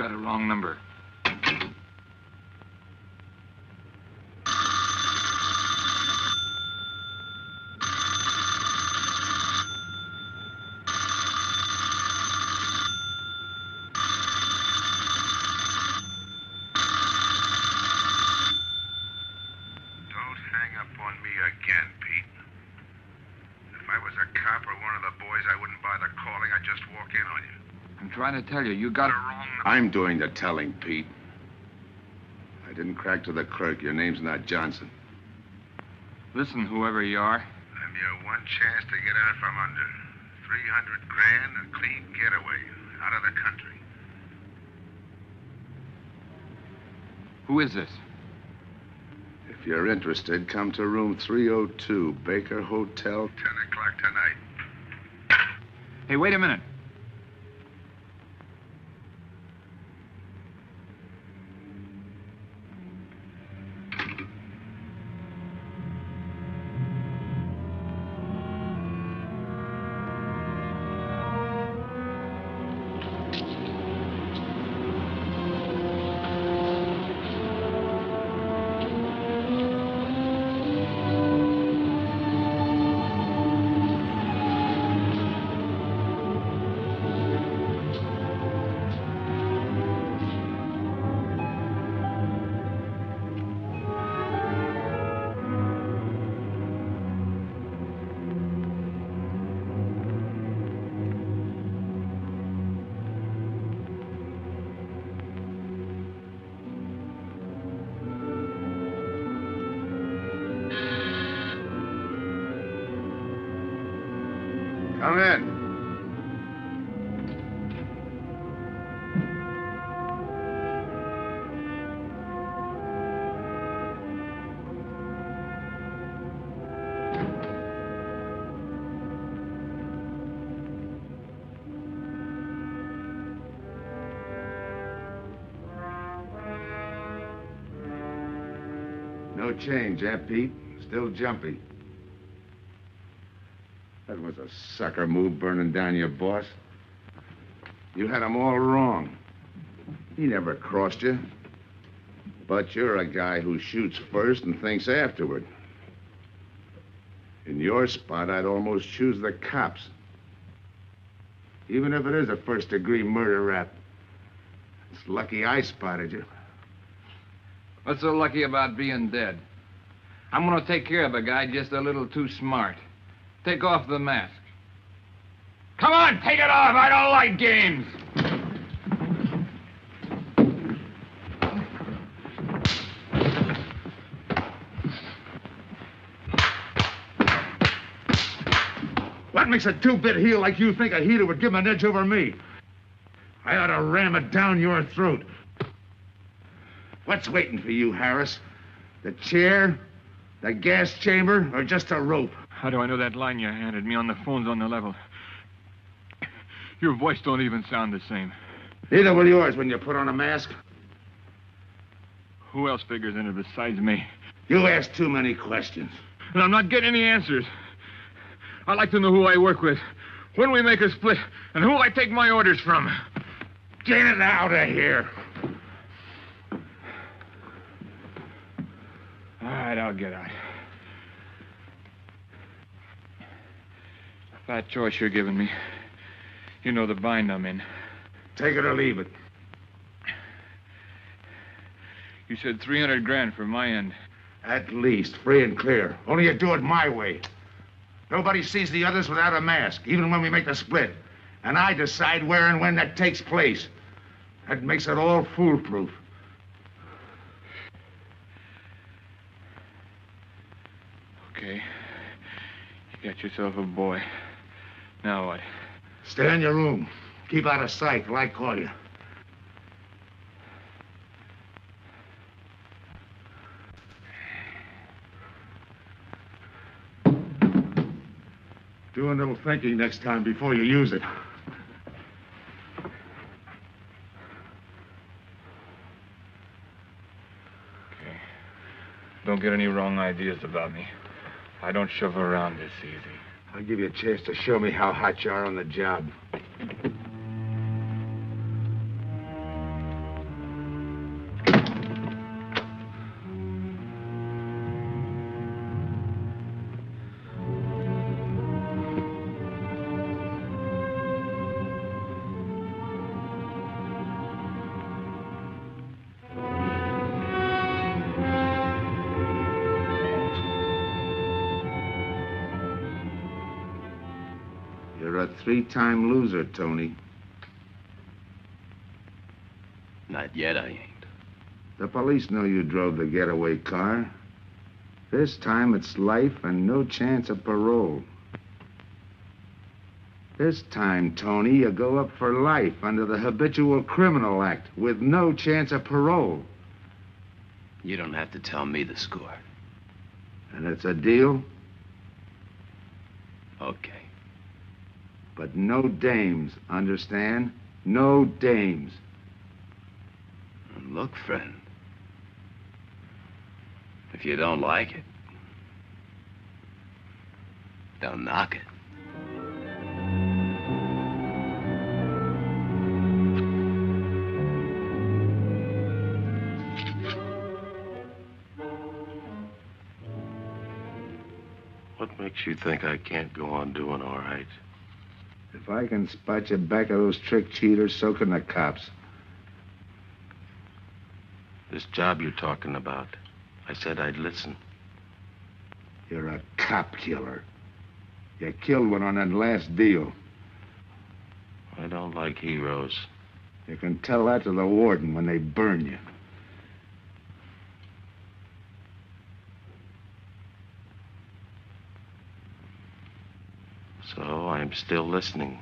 got a wrong number. Trying to tell you, you got it wrong. I'm doing the telling, Pete. I didn't crack to the clerk. Your name's not Johnson. Listen, whoever you are. I'm your one chance to get out from under. 300 grand, a clean getaway, out of the country. Who is this? If you're interested, come to room 302, Baker Hotel. 10 o'clock tonight. Hey, wait a minute. Come in. No change, eh, Pete? Still jumpy. That was a sucker move, burning down your boss. You had him all wrong. He never crossed you. But you're a guy who shoots first and thinks afterward. In your spot, I'd almost choose the cops. Even if it is a first-degree murder rap. It's lucky I spotted you. What's so lucky about being dead? I'm gonna take care of a guy just a little too smart. Take off the mask. Come on, take it off. I don't like games. What makes a two-bit heel like you think a heater would give him an edge over me? I ought to ram it down your throat. What's waiting for you, Harris? The chair, the gas chamber, or just a rope? How do I know that line you handed me on the phone's on the level? Your voice don't even sound the same. Neither will yours when you put on a mask. Who else figures in it besides me? You ask too many questions. And I'm not getting any answers. I'd like to know who I work with, when we make a split, and who I take my orders from. Get it out of here. All right, I'll get out. That choice you're giving me. You know the bind I'm in. Take it or leave it. You said 300 grand for my end. At least, free and clear. Only you do it my way. Nobody sees the others without a mask, even when we make the split. And I decide where and when that takes place. That makes it all foolproof. Okay. You got yourself a boy. Now what? Stay in your room. Keep out of sight till I call you. Do a little thinking next time before you use it. Okay. Don't get any wrong ideas about me. I don't shove around this easy. I'll give you a chance to show me how hot you are on the job. You're a 3-time loser, Tony. Not yet, I ain't. The police know you drove the getaway car. This time it's life and no chance of parole. This time, Tony, you go up for life under the Habitual Criminal Act with no chance of parole. You don't have to tell me the score. And it's a deal? Okay. But no dames, understand? No dames. And look, friend, if you don't like it, don't knock it. What makes you think I can't go on doing all right? If I can spot you back of those trick cheaters, so can the cops. This job you're talking about, I said I'd listen. You're a cop killer. You killed one on that last deal. I don't like heroes. You can tell that to the warden when they burn you. So I'm still listening.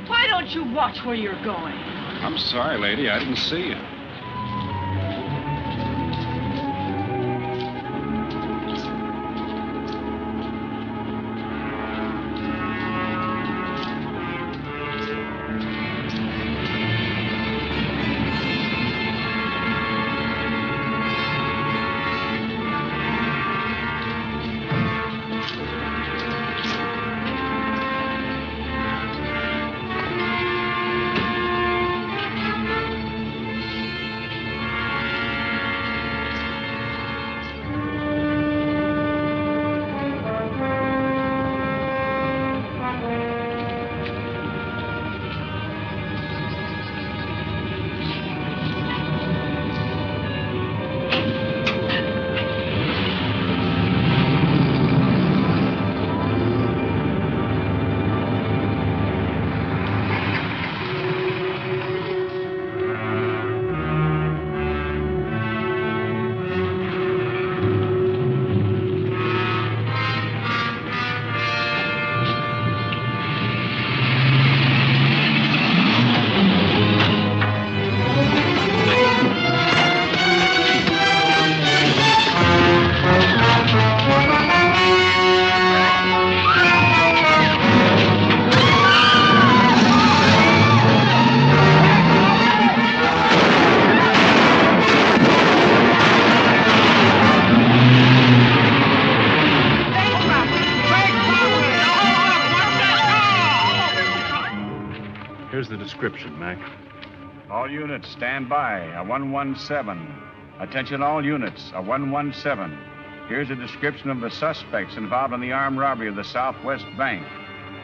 Why don't you watch where you're going? I'm sorry, lady. I didn't see you. Here's the description, Mac. All units, stand by. A 117. Attention all units, a 117. Here's a description of the suspects involved in the armed robbery of the Southwest Bank.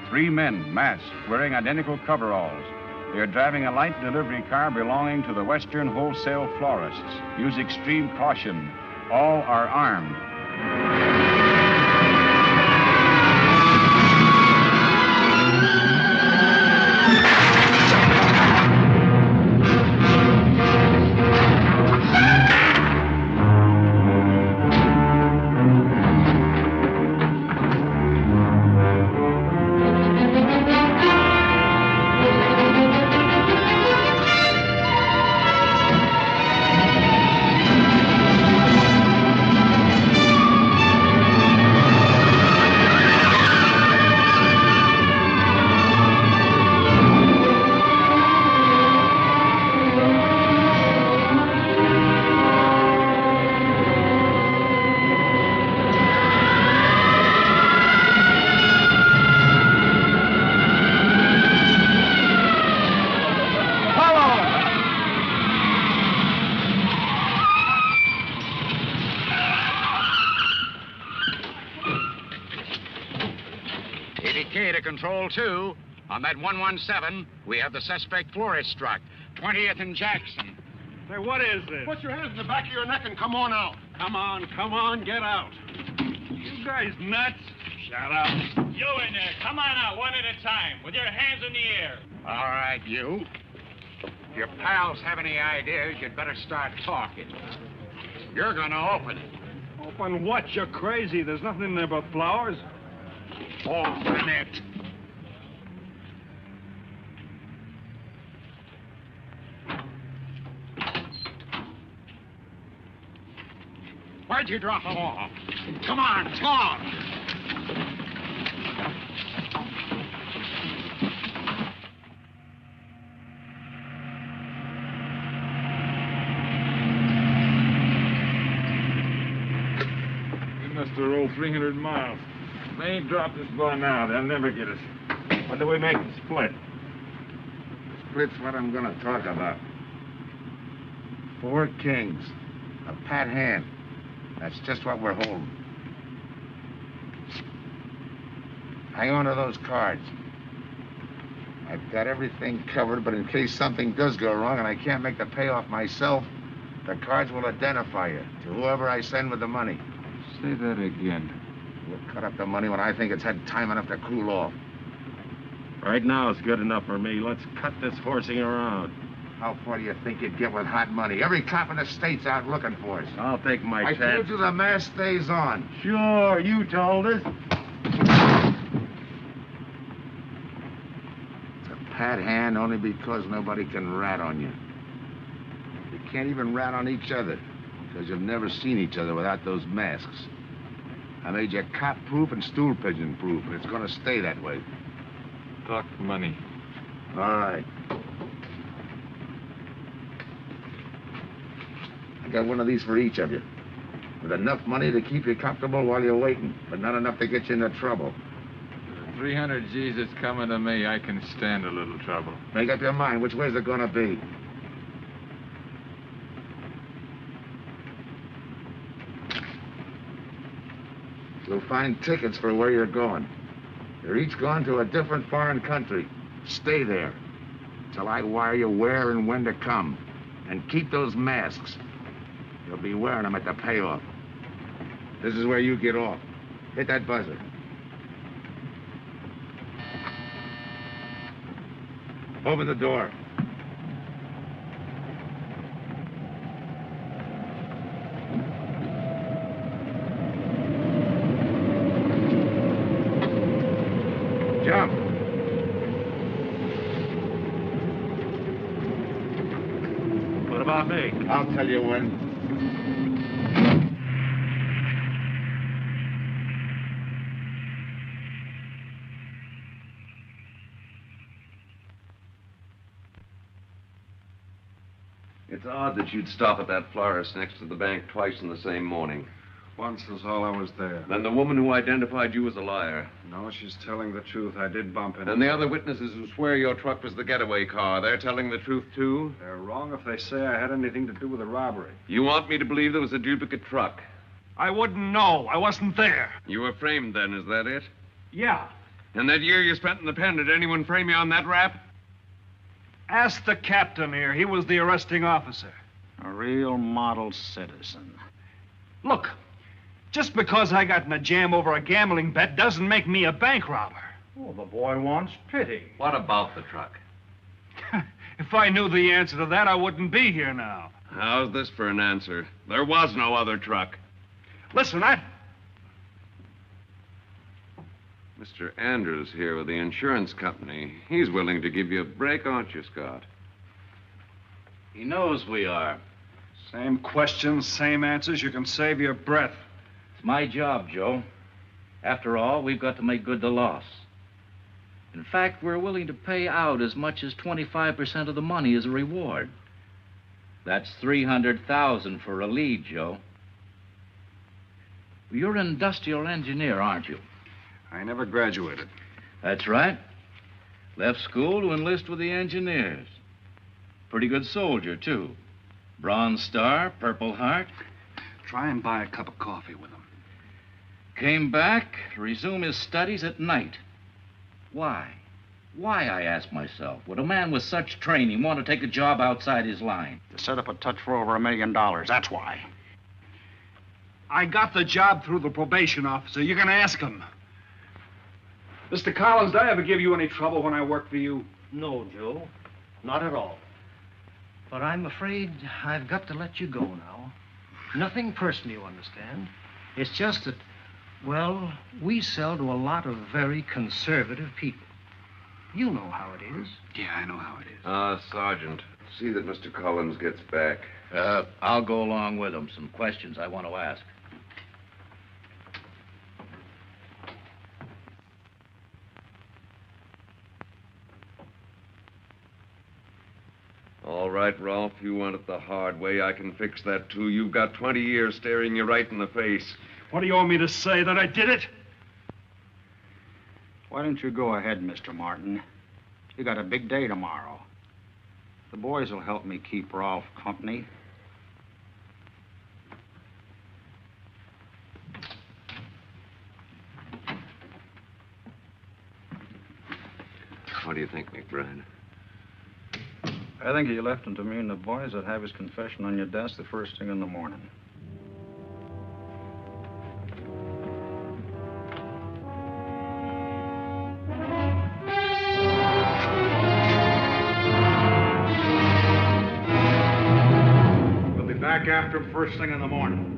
3 men, masked, wearing identical coveralls. They are driving a light delivery car belonging to the Western Wholesale Florists. Use extreme caution. All are armed. KDK to Control 2. On that 117, we have the suspect florist struck. 20th and Jackson. Say, what is this? Put your hands in the back of your neck and come on out. Come on, get out. You guys nuts? Shut up. You in there, come on out one at a time, with your hands in the air. All right, you. If your pals have any ideas, you'd better start talking. You're gonna open it. Open what? You're crazy. There's nothing in there but flowers. Open it. Why'd you drop them off? Come on, talk! We must have rolled 300 miles. If they ain't dropped us by now, they'll never get us. When do we make the split? Split's what I'm gonna talk about. 4 kings. A pat hand. That's just what we're holding. Hang on to those cards. I've got everything covered, but in case something does go wrong and I can't make the payoff myself, the cards will identify you to whoever I send with the money. Say that again. We'll cut up the money when I think it's had time enough to cool off. Right now is good enough for me. Let's cut this horsing around. How far do you think you'd get with hot money? Every cop in the state's out looking for us. I'll take my I chance. told you the mask stays on. Sure, you told us. It's a pat hand only because nobody can rat on you. You can't even rat on each other because you've never seen each other without those masks. I made you cop-proof and stool-pigeon-proof, and it's going to stay that way. Talk money. All right. I got one of these for each of you. With enough money to keep you comfortable while you're waiting, but not enough to get you into trouble. 300 G's that's coming to me, I can stand a little trouble. Make up your mind. Which way's it gonna be? You'll find tickets for where you're going. You're each going to a different foreign country. Stay there till I wire you where and when to come. And keep those masks. You'll be wearing them at the payoff. This is where you get off. Hit that buzzer. Open the door. Jump. What about me? I'll tell you when. It's odd that you'd stop at that florist next to the bank twice in the same morning. Once was all I was there. Then the woman who identified you as a liar. No, she's telling the truth. I did bump into And the other witnesses who swear your truck was the getaway car, they're telling the truth, too? They're wrong if they say I had anything to do with the robbery. You want me to believe there was a duplicate truck? I wouldn't know. I wasn't there. You were framed then, is that it? Yeah. And that year you spent in the pen, did anyone frame you on that rap? Ask the captain here. He was the arresting officer. A real model citizen. Look, just because I got in a jam over a gambling bet doesn't make me a bank robber. Oh, the boy wants pity. What about the truck? If I knew the answer to that, I wouldn't be here now. How's this for an answer? There was no other truck. Listen, Mr. Andrews here with the insurance company. He's willing to give you a break, aren't you, Scott? He knows we are. Same questions, same answers. You can save your breath. It's my job, Joe. After all, we've got to make good the loss. In fact, we're willing to pay out as much as 25% of the money as a reward. That's $300,000 for a lead, Joe. You're an industrial engineer, aren't you? I never graduated. That's right. Left school to enlist with the engineers. Pretty good soldier, too. Bronze Star, Purple Heart. Try and buy a cup of coffee with him. Came back to resume his studies at night. Why? Why, I ask myself, would a man with such training want to take a job outside his line? To set up a touch for over $1 million, that's why. I got the job through the probation officer. You can ask him. Mr. Collins, did I ever give you any trouble when I worked for you? No, Joe. Not at all. But I'm afraid I've got to let you go now. Nothing personal, you understand. It's just that, well, we sell to a lot of very conservative people. You know how it is. Yeah, I know how it is. Sergeant, see that Mr. Collins gets back. I'll go along with him. Some questions I want to ask. All right, Rolf, you want it the hard way. I can fix that, too. You've got 20 years staring you right in the face. What do you want me to say, that I did it? Why don't you go ahead, Mr. Martin? You got a big day tomorrow. The boys will help me keep Rolf company. What do you think, McBride? I think you left him to me and the boys would have his confession on your desk the first thing in the morning. We'll be back after him first thing in the morning.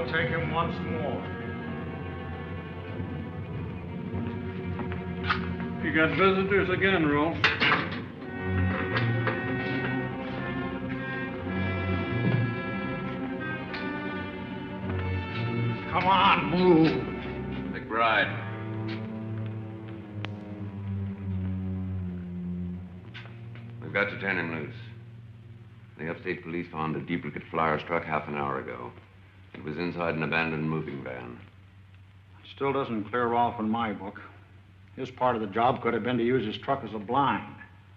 Take him once more. You got visitors again, Rolf. Come on, move. McBride. We've got to turn him loose. The upstate police found a duplicate Flyers truck half an hour ago. It was inside an abandoned moving van. Still doesn't clear Rolf in my book. His part of the job could have been to use his truck as a blind,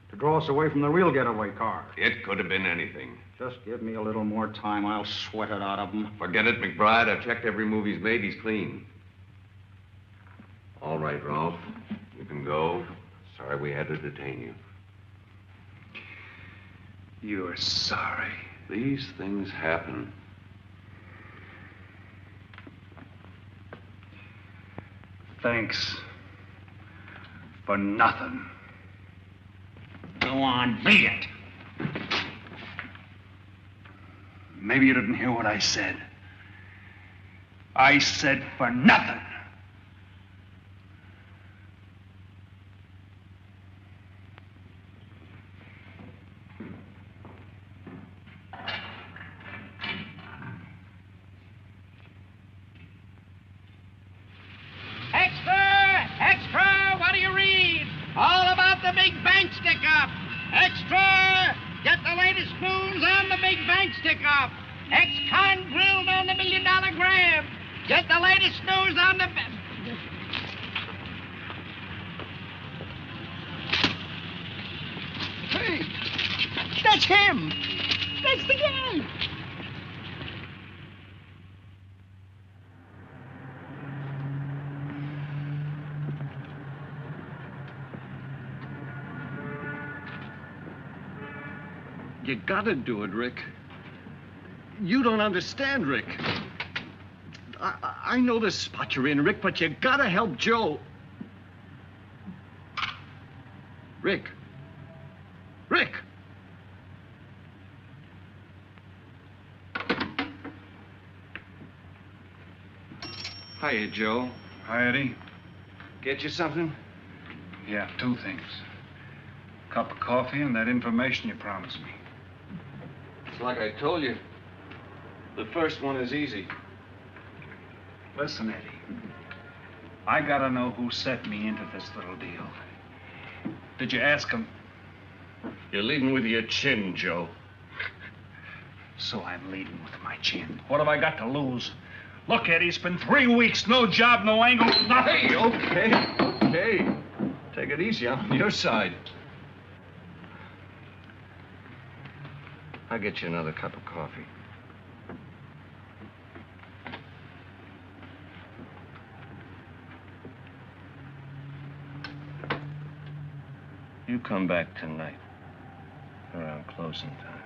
to draw us away from the real getaway car. It could have been anything. Just give me a little more time. I'll sweat it out of him. Forget it, McBride. I've checked every move he's made. He's clean. All right, Rolf. You can go. Sorry we had to detain you. You're sorry. These things happen. Thanks for nothing. Go on, beat it. Maybe you didn't hear what I said. I said for nothing. Extra! What do you read? All about the big bank stick-up. Extra! Get the latest news on the big bank stick-up. Ex-con grilled on the $1 million grab. Get the latest news on the... Hey, that's him. That's the guy. You gotta do it, Rick. You don't understand, Rick. I know the spot you're in, Rick, but you gotta help Joe. Rick. Rick! Hiya, Joe. Hi, Eddie. Get you something? Yeah, 2 things. Cup of coffee and that information you promised me. It's like I told you. The first one is easy. Listen, Eddie. I gotta know who set me into this little deal. Did you ask him? You're leading with your chin, Joe. So I'm leading with my chin. What have I got to lose? Look, Eddie, it's been 3 weeks. No job, no angle, nothing. Hey, okay. Take it easy. I'm on your side. I'll get you another cup of coffee. You come back tonight, around closing time.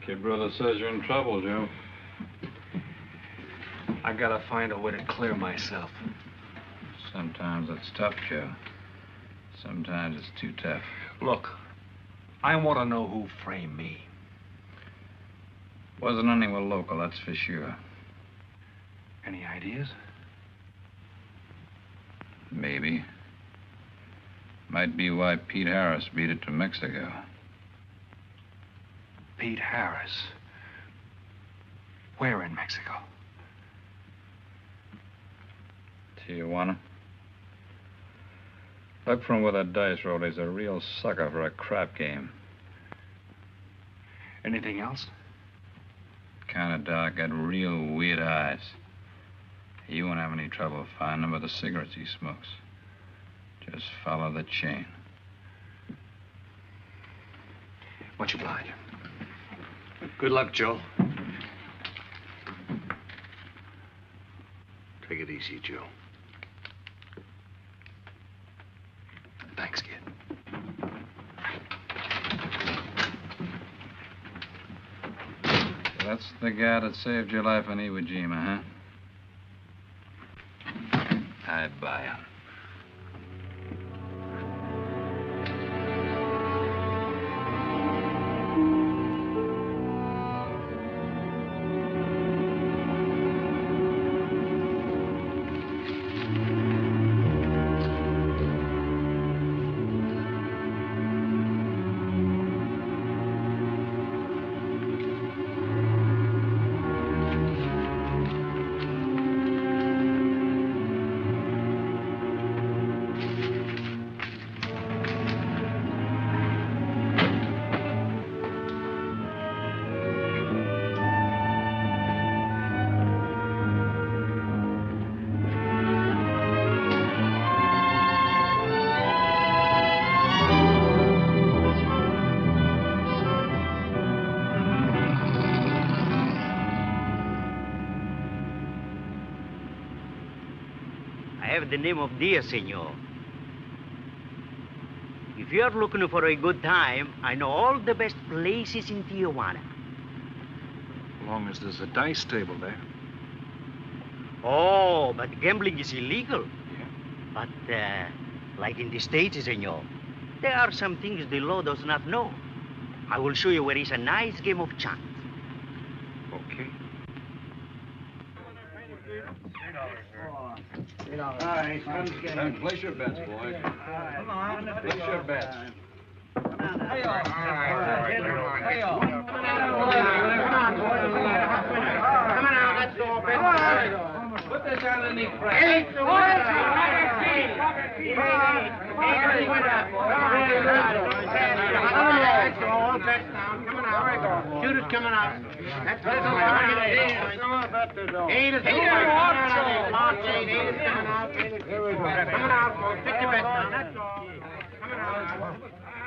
Kid brother says you're in trouble, Joe. I gotta find a way to clear myself. Sometimes it's tough, Joe. Sometimes it's too tough. Look, I want to know who framed me. Wasn't anyone local, that's for sure. Any ideas? Maybe. Might be why Pete Harris beat it to Mexico. Pete Harris. Where in Mexico? Tijuana. Look from where that dice rolled. He's a real sucker for a crap game. Anything else? Kind of dark, got real weird eyes. You won't have any trouble finding him with the cigarettes he smokes. Just follow the chain. Much obliged. Good luck, Joe. Take it easy, Joe. Thanks, kid. So that's the guy that saved your life in Iwo Jima, huh? I buy him. The name of Diaz, senor. If you're looking for a good time, I know all the best places in Tijuana. As long as there's a dice table there. Oh, but gambling is illegal. Yeah. But, like in the States, senor, there are some things the law does not know. I will show you where is a nice game of chance. Okay. All right, come get it. Place your bets, boys. Come on. Place your bets. Hey, all right. Come on now, let's go. Put this underneath. Hey, Shooters coming out. That's right. Come on, Eight is coming out. March 8, 8 is coming out. Coming out, folks. Pick your best down. That's all. Coming out.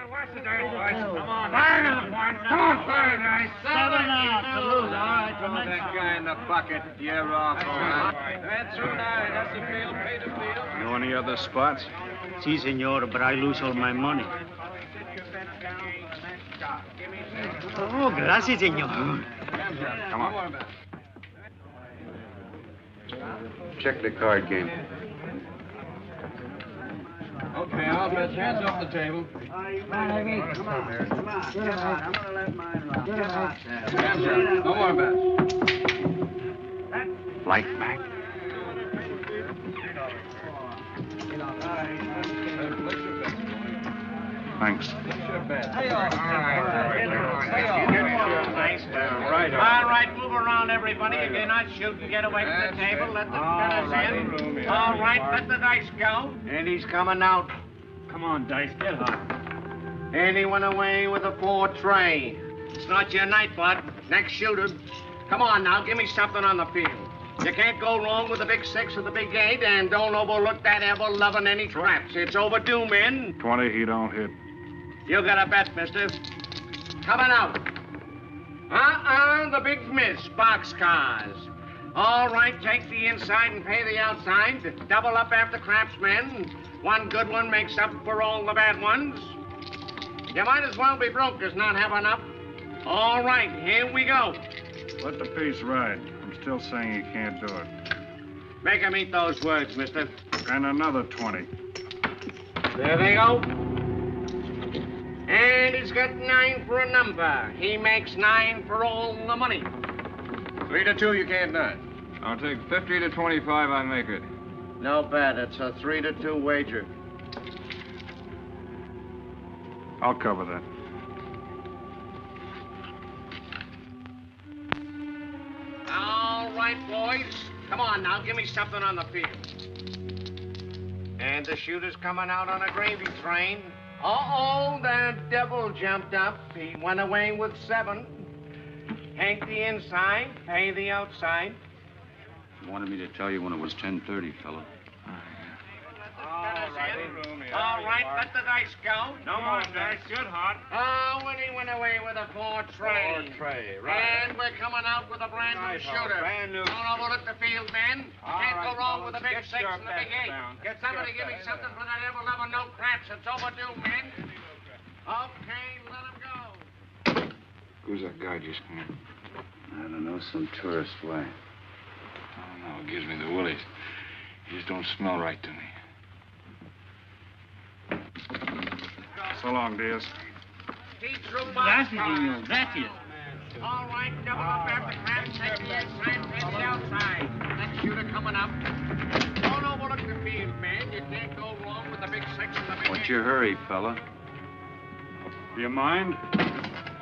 Watch the dice, boys. Come on. Fire to the point. Come on, fire, guys. 7 out. Salute. All right. Throw that guy in the bucket. Yeah, off. All right. That's through now. That's the field. Pay the field. Know any other spots? Si, senor, but I lose all my money. Oh, gracias, senor. Come on. Check the card game. Okay, I'll bet. Hands off the table. Come on. Come on. I'm going to let mine run. Hands up. No more bets. Light back. Thanks. All right, move around, everybody. If you're not shooting, get away from the table. Let the fellas in. All right, let the dice go. And he's coming out. Come on, Dice, get hot. And he went away with a 4 tray. It's not your night, bud. Next shooter. Come on now, give me something on the field. You can't go wrong with the big 6 or the big 8, and don't overlook that ever-loving any traps. It's overdue, men. 20, he don't hit. You got a bet, mister. Coming out. The big miss, boxcars. All right, take the inside and pay the outside. Double up after craps, men. One good one makes up for all the bad ones. You might as well be broke as not have enough. All right, here we go. Let the piece ride. I'm still saying he can't do it. Make him eat those words, mister. And another 20. There they go. And he's got 9 for a number. He makes 9 for all the money. 3 to 2, you can't done. I'll take 50 to 25, I make it. No bet. It's a 3 to 2 wager. I'll cover that. All right, boys. Come on now, give me something on the field. And the shooter's coming out on a gravy train. Uh-oh, the devil jumped up. He went away with 7. Take the inside, pay the outside. You wanted me to tell you when it was 10:30, fella. All right, let the dice go. No more dice. Good hot. Oh, and he went away with a 4 tray. 4 tray, right. And we're coming out with a brand new shooter. Brand new. Don't overlook the field, men. Can't go wrong with the big 6 and the big 8. Get Somebody give me something for that ever-loving no craps. It's overdue, men. Okay, let him go. Who's that guy just come in? I don't know, some tourist way. I don't know. It gives me the willies. He just don't smell right to me. So long, Diaz. Keep through Gracias, senor. Gracias. All right, double up after craps. Take the inside, pay the outside. That shooter coming up. Don't overlook the field, man. You can't go wrong with the big 6 and the big 8. What's your hurry, fella? Do you mind?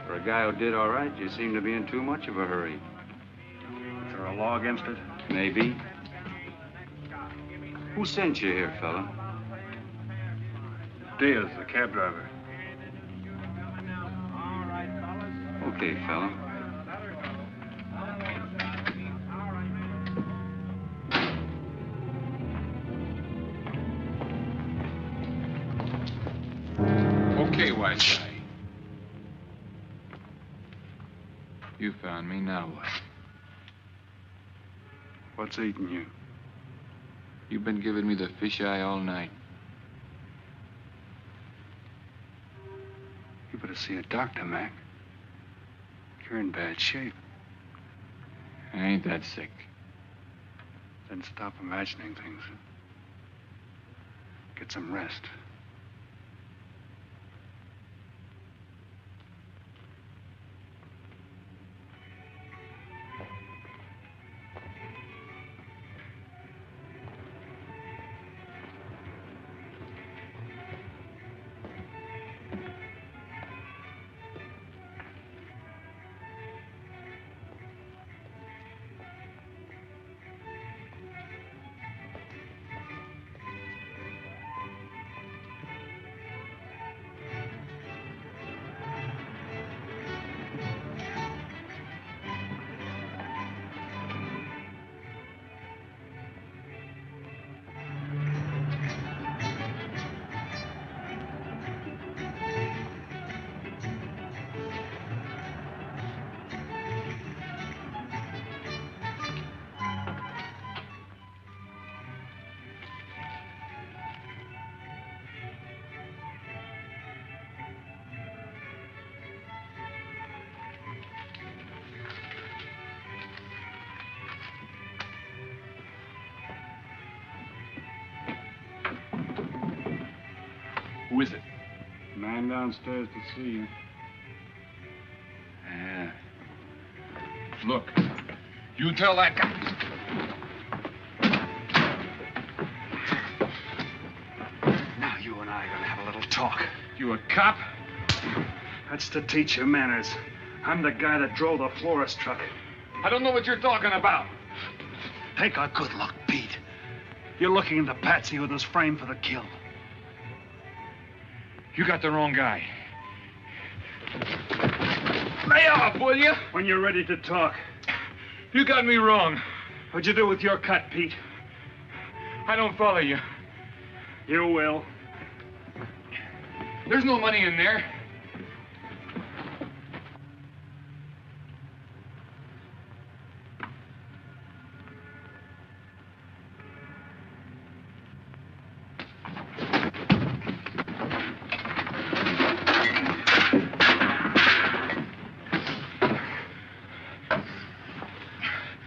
For a guy who did all right, you seem to be in too much of a hurry. Is there a law against it? Maybe. Who sent you here, fella? Diaz, the cab driver. Okay, fella. Okay, white guy. You found me, now what? What's eating you? You've been giving me the fisheye all night. You better see a doctor, Mac. You're in bad shape. I ain't that sick. Then stop imagining things. Get some rest. Who is it? Man downstairs to see you. Yeah. Look, you tell that guy. Now you and I are gonna have a little talk. You a cop? That's to teach you manners. I'm the guy that drove the florist truck. I don't know what you're talking about. Take a good look, Pete. You're looking into Patsy with his frame for the kill. You got the wrong guy. Lay off, will you? When you're ready to talk. You got me wrong. What'd you do with your cut, Pete? I don't follow you. You will. There's no money in there.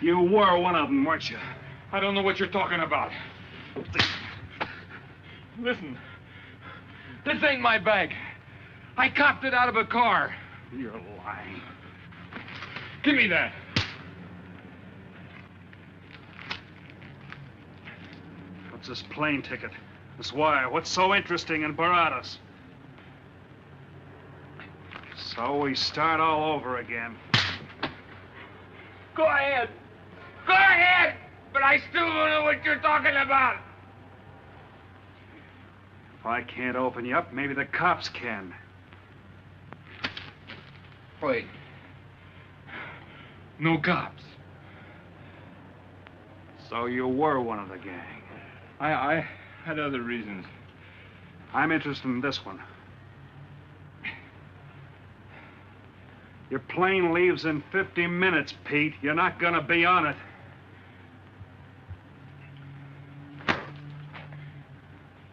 You were one of them, weren't you? I don't know what you're talking about. Listen, this ain't my bag. I copped it out of a car. You're lying. Give me that. What's this plane ticket? This wire? What's so interesting in Baradas? So we start all over again. Go ahead. Go ahead! But I still don't know what you're talking about. If I can't open you up, maybe the cops can. Wait. No cops. So you were one of the gang. I had other reasons. I'm interested in this one. Your plane leaves in 50 minutes, Pete. You're not gonna be on it.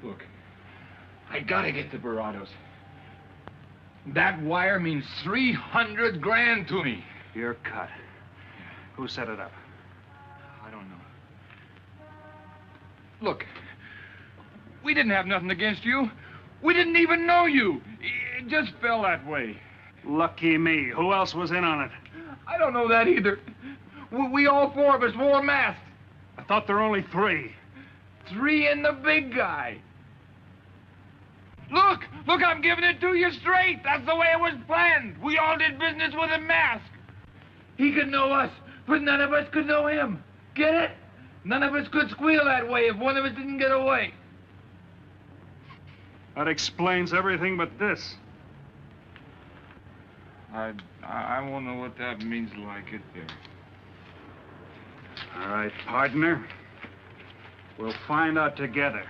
Look, I gotta get to Barados. That wire means 300 grand to me. You're cut. Who set it up? I don't know. Look, we didn't have nothing against you. We didn't even know you. It just fell that way. Lucky me. Who else was in on it? I don't know that either. We all four of us wore masks. I thought there were only 3. 3 and the big guy. Look, I'm giving it to you straight. That's the way it was planned. We all did business with a mask. He could know us, but none of us could know him. Get it? None of us could squeal that way if one of us didn't get away. That explains everything but this. I won't know what that means till I get there. All right, partner. We'll find out together.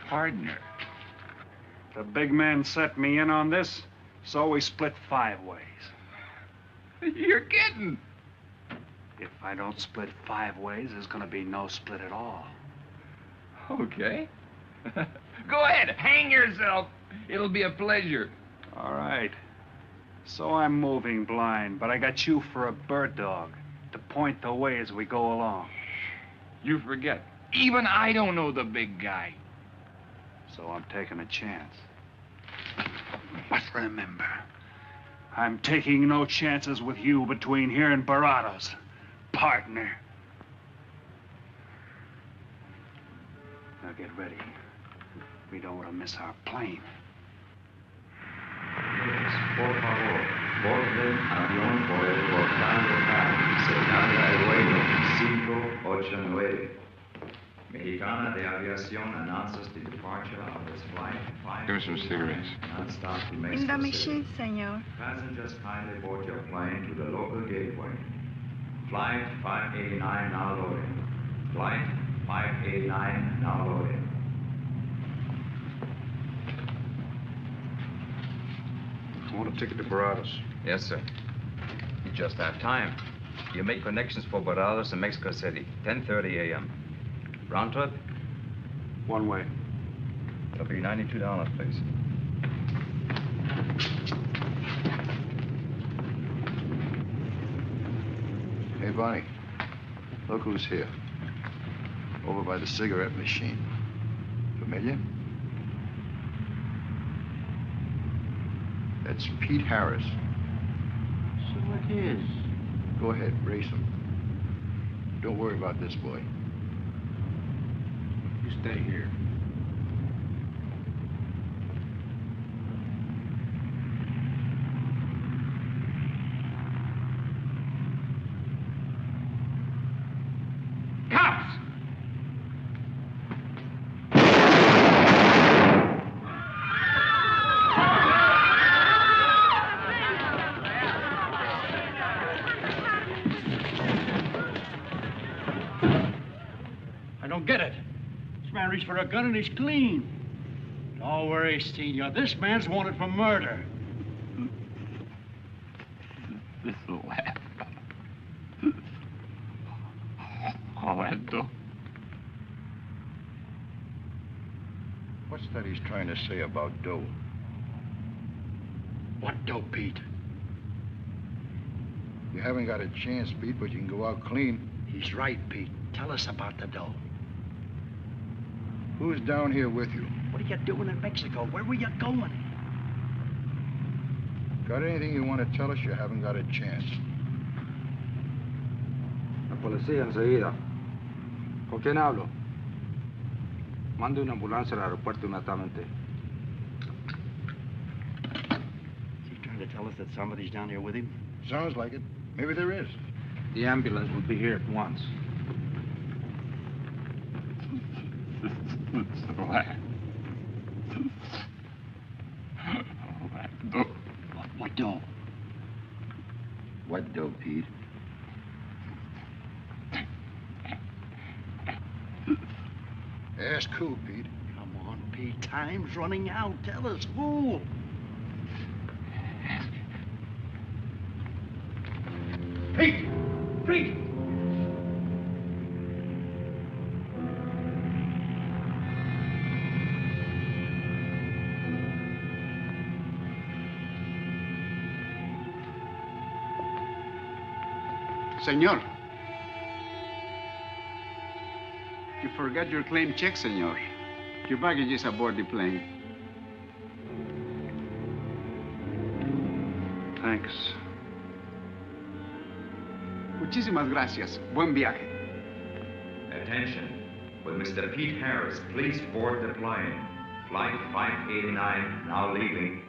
Partner? The big man set me in on this, so we split 5 ways. You're kidding. If I don't split 5 ways, there's gonna be no split at all. Okay. Go ahead, hang yourself. It'll be a pleasure. All right. So I'm moving blind, but I got you for a bird dog to point the way as we go along. You forget. Even I don't know the big guy. So I'm taking a chance. But remember, I'm taking no chances with you between here and Baradas, partner. Now get ready. We don't want to miss our plane. Por favor, borde avión por el portal local, señal el vuelo 589. Mexicana de Aviación announces the departure of its flight 5. Give me some cigarettes. Non-stop to In Mexico the City. machine, senor. Passengers kindly board your plane to the local gateway. Flight 589 now loading. Flight 589 now loading. I want a ticket to Baradas. Yes, sir. You just have time. You make connections for Baradas and Mexico City, 10:30 a.m. Round trip? One way. It'll be $92, please. Hey, Bonnie. Look who's here. Over by the cigarette machine. Familiar? That's Pete Harris. So it is. Go ahead, race him. Don't worry about this boy. You stay here. Cops! I don't get it. This man reached for a gun and he's clean. Don't worry, Senor. This man's wanted for murder. This will happen. What's that he's trying to say about dough? What dough, Pete? You haven't got a chance, Pete, but you can go out clean. He's right, Pete. Tell us about the dough. Who's down here with you? What are you doing in Mexico? Where were you going? Got anything you want to tell us? You haven't got a chance. La policía enseguida. ¿Con quién hablo? Mande una ambulancia al aeropuerto inmediatamente. Is he trying to tell us that somebody's down here with him? Sounds like it. Maybe there is. The ambulance will be here at once. What dough? What dough, Pete? Ask who, Pete? Come on, Pete. Time's running out. Tell us who. Pete! Pete! Senor. You forgot your claim check, senor. Your baggage is aboard the plane. Thanks. Muchísimas gracias. Buen viaje. Attention. With Mr. Pete Harris, please board the plane. Flight 589, now leaving.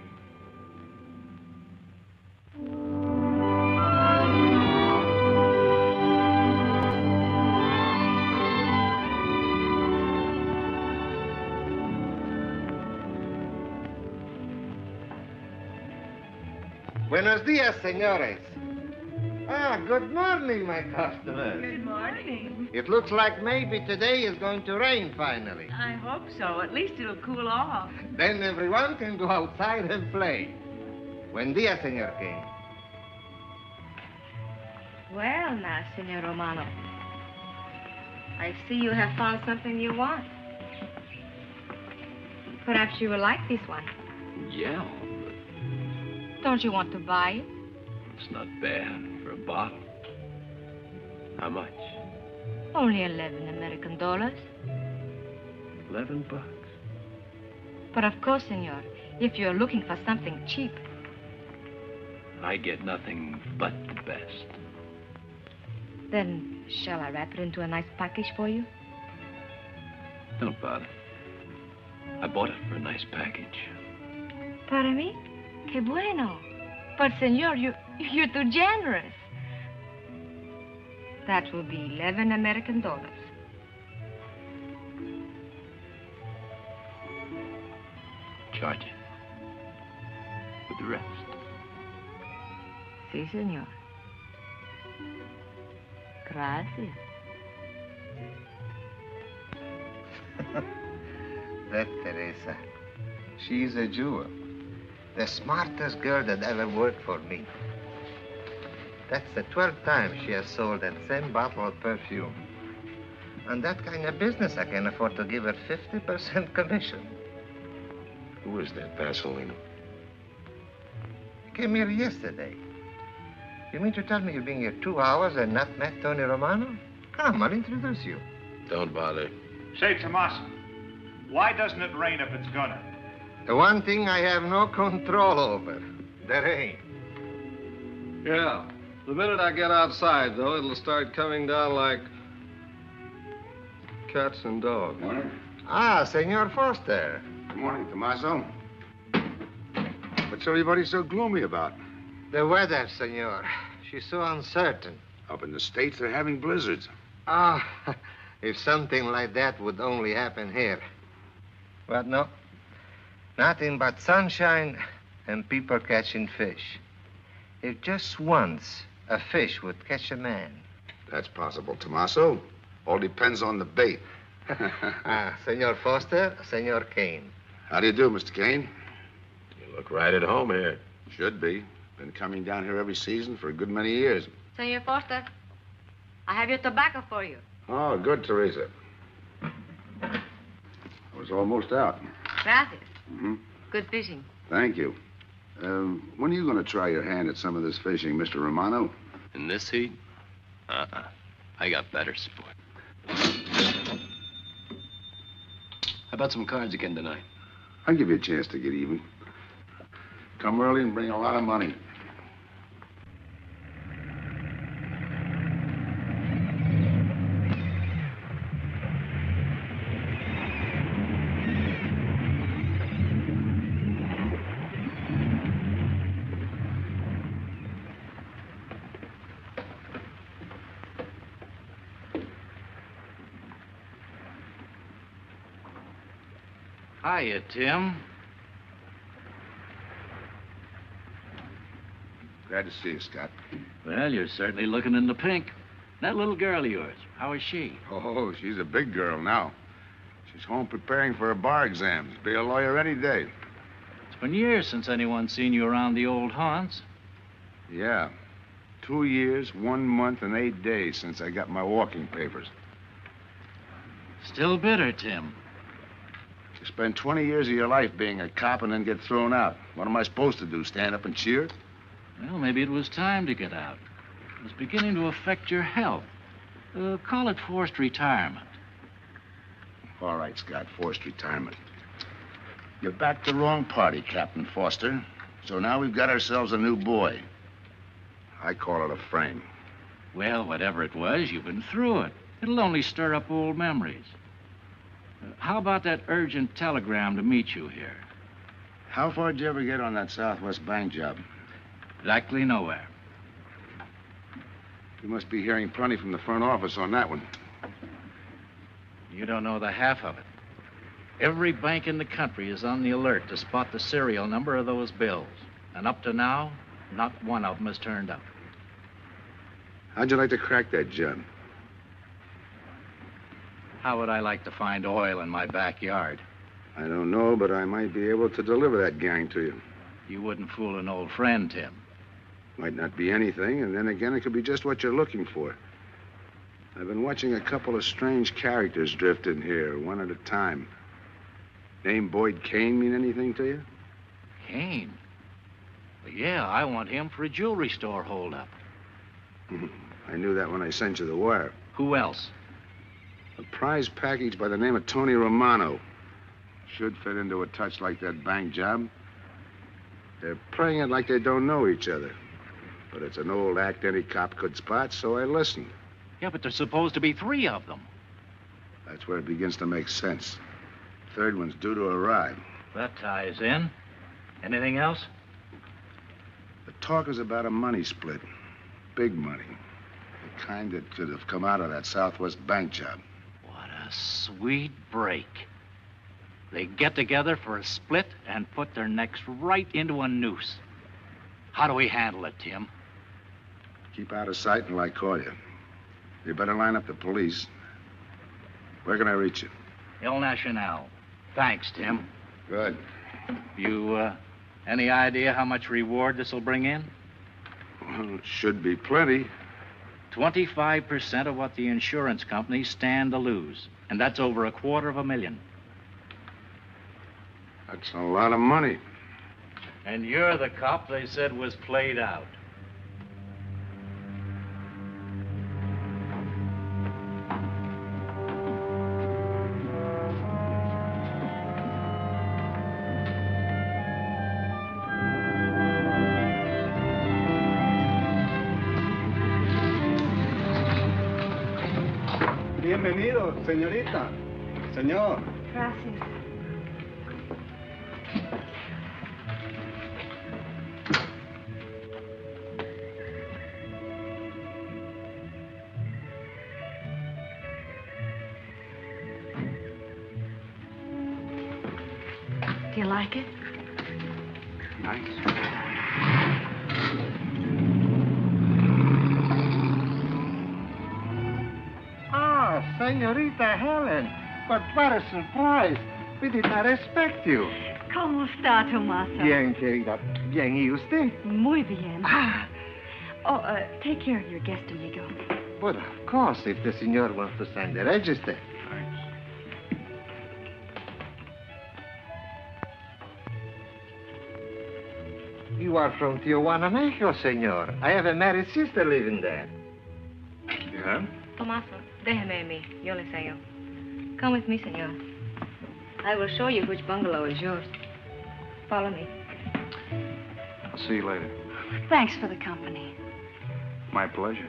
Buenos dias, señores. Good morning, my customers. Good morning. It looks like maybe today is going to rain finally. I hope so. At least it'll cool off. Then everyone can go outside and play. Buen dia, Senor King. Well, now, Senor Romano, I see you have found something you want. Perhaps you will like this one. Yeah, Don't you want to buy it? it's not bad for a bottle. How much? Only 11 American dollars. $11. But of course, senor, if you're looking for something cheap. I get nothing but the best. Then shall I wrap it into a nice package for you? Don't bother. I bought it for a nice package. Para mí? Que bueno. But, senor, you're too generous. That will be 11 American dollars. Charge it. With the rest. Si, senor. Gracias. That Teresa, she's a jewel. The smartest girl that ever worked for me. That's the 12th time she has sold that same bottle of perfume. On that kind of business, I can afford to give her 50% commission. Who is that Vaseline? He came here yesterday. You mean to tell me you've been here 2 hours and not met Tony Romano? Come, I'll introduce you. Don't bother. Say, Tomas, why doesn't it rain if it's gonna? The one thing I have no control over. the rain. Yeah. The minute I get outside, though, it'll start coming down like cats and dogs. Morning. Ah, Senor Foster. Good morning, Tommaso. What's everybody so gloomy about? The weather, senor. She's so uncertain. Up in the States, they're having blizzards. Ah, if something like that would only happen here. But no. Nothing but sunshine and people catching fish. If just once a fish would catch a man. That's possible, Tommaso. All depends on the bait. Senor Foster, Senor Kane. How do you do, Mr. Kane? You look right at home here. Should be. Been coming down here every season for a good many years. Senor Foster, I have your tobacco for you. Oh, good, Teresa. I was almost out. Gracias. Mm-hmm. Good fishing. Thank you. When are you going to try your hand at some of this fishing, Mr. Romano? In this heat? I got better sport. How about some cards again tonight? I'll give you a chance to get even. Come early and bring a lot of money. Hiya, Tim. Glad to see you, Scott. Well, you're certainly looking in the pink. That little girl of yours, how is she? Oh, she's a big girl now. She's home preparing for her bar exams. Be a lawyer any day. It's been years since anyone's seen you around the old haunts. Yeah. 2 years, 1 month, and 8 days since I got my walking papers. Still bitter, Tim. You spend 20 years of your life being a cop and then get thrown out. What am I supposed to do, stand up and cheer? Well, maybe it was time to get out. It was beginning to affect your health. Call it forced retirement. All right, Scott, forced retirement. You backed the wrong party, Captain Foster. So now we've got ourselves a new boy. I call it a frame. Well, whatever it was, you've been through it. It'll only stir up old memories. How about that urgent telegram to meet you here? How far did you ever get on that Southwest Bank job? Exactly nowhere. You must be hearing plenty from the front office on that one. You don't know the half of it. Every bank in the country is on the alert to spot the serial number of those bills. And up to now, not one of them has turned up. How'd you like to crack that job? How would I like to find oil in my backyard? I don't know, but I might be able to deliver that gang to you. You wouldn't fool an old friend, Tim. Might not be anything, and then again, it could be just what you're looking for. I've been watching a couple of strange characters drift in here, one at a time. Name Boyd Kane mean anything to you? Kane? Well, yeah, I want him for a jewelry store holdup. I knew that when I sent you the wire. Who else? A prize package by the name of Tony Romano. Should fit into a touch like that bank job. They're playing it like they don't know each other. But it's an old act any cop could spot, so I listened. Yeah, but there's supposed to be 3 of them. That's where it begins to make sense. Third one's due to arrive. That ties in. Anything else? The talk is about a money split. Big money. The kind that could have come out of that Southwest Bank job. What a sweet break. They get together for a split and put their necks right into a noose. How do we handle it, Tim? Keep out of sight until I call you. You better line up the police. Where can I reach you? El Nacional. Thanks, Tim. Good. You, any idea how much reward this will bring in? Well, it should be plenty. 25% of what the insurance companies stand to lose. And that's over $250,000. That's a lot of money. And you're the cop they said was played out. Bienvenido, señorita. Señor. Gracias. Do you like it? Ah, Señorita Helen. But what a surprise. We did not expect you. ¿Cómo está, Tomasa? Bien, querida. Bien, ¿y usted? Muy bien. Oh, take care of your guest, amigo. But of course, if the senor wants to sign the register. You are from Tijuana, Mexico, senor. I have a married sister living there. Yeah? Tomaso, déjeme a mí. Yo le enseño. Come with me, senor. I will show you which bungalow is yours. Follow me. I'll see you later. Thanks for the company. My pleasure.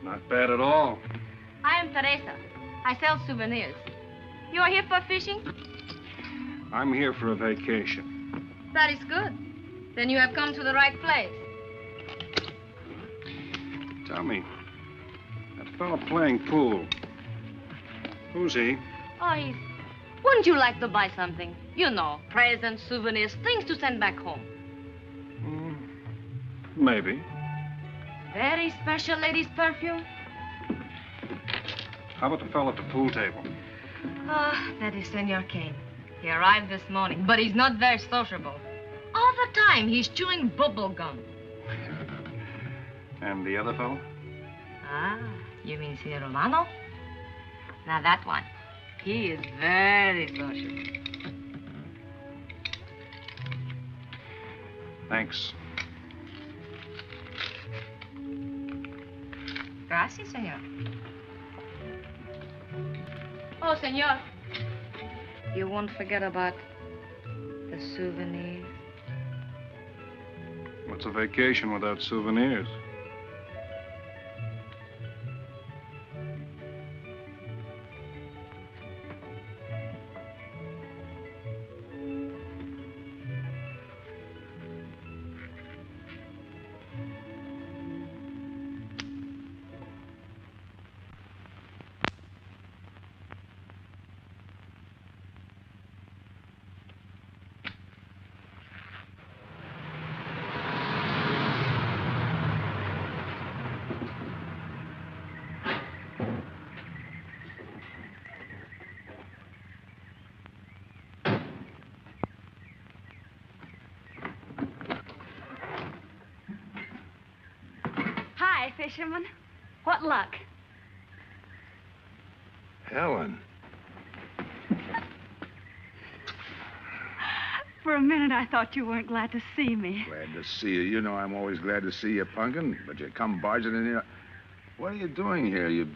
Not bad at all. I am Teresa. I sell souvenirs. You are here for fishing? I'm here for a vacation. That is good. Then you have come to the right place. Tell me, that fellow playing pool, who's he? Oh, he's... Wouldn't you like to buy something? You know, presents, souvenirs, things to send back home. Maybe. Very special lady's perfume. How about the fellow at the pool table? Ah, that is Senor Kane. He arrived this morning, but he's not very sociable. All the time, he's chewing bubble gum. And the other fellow? Ah, you mean Senor Romano? Now, that one. He is very sociable. Thanks. Gracias, senor. Oh, senor. You won't forget about the souvenirs. What's a vacation without souvenirs? Hi, fisherman. What luck? Helen. For a minute, I thought you weren't glad to see me. Glad to see you. You know I'm always glad to see you, Punkin, but you come barging in here. What are you doing here?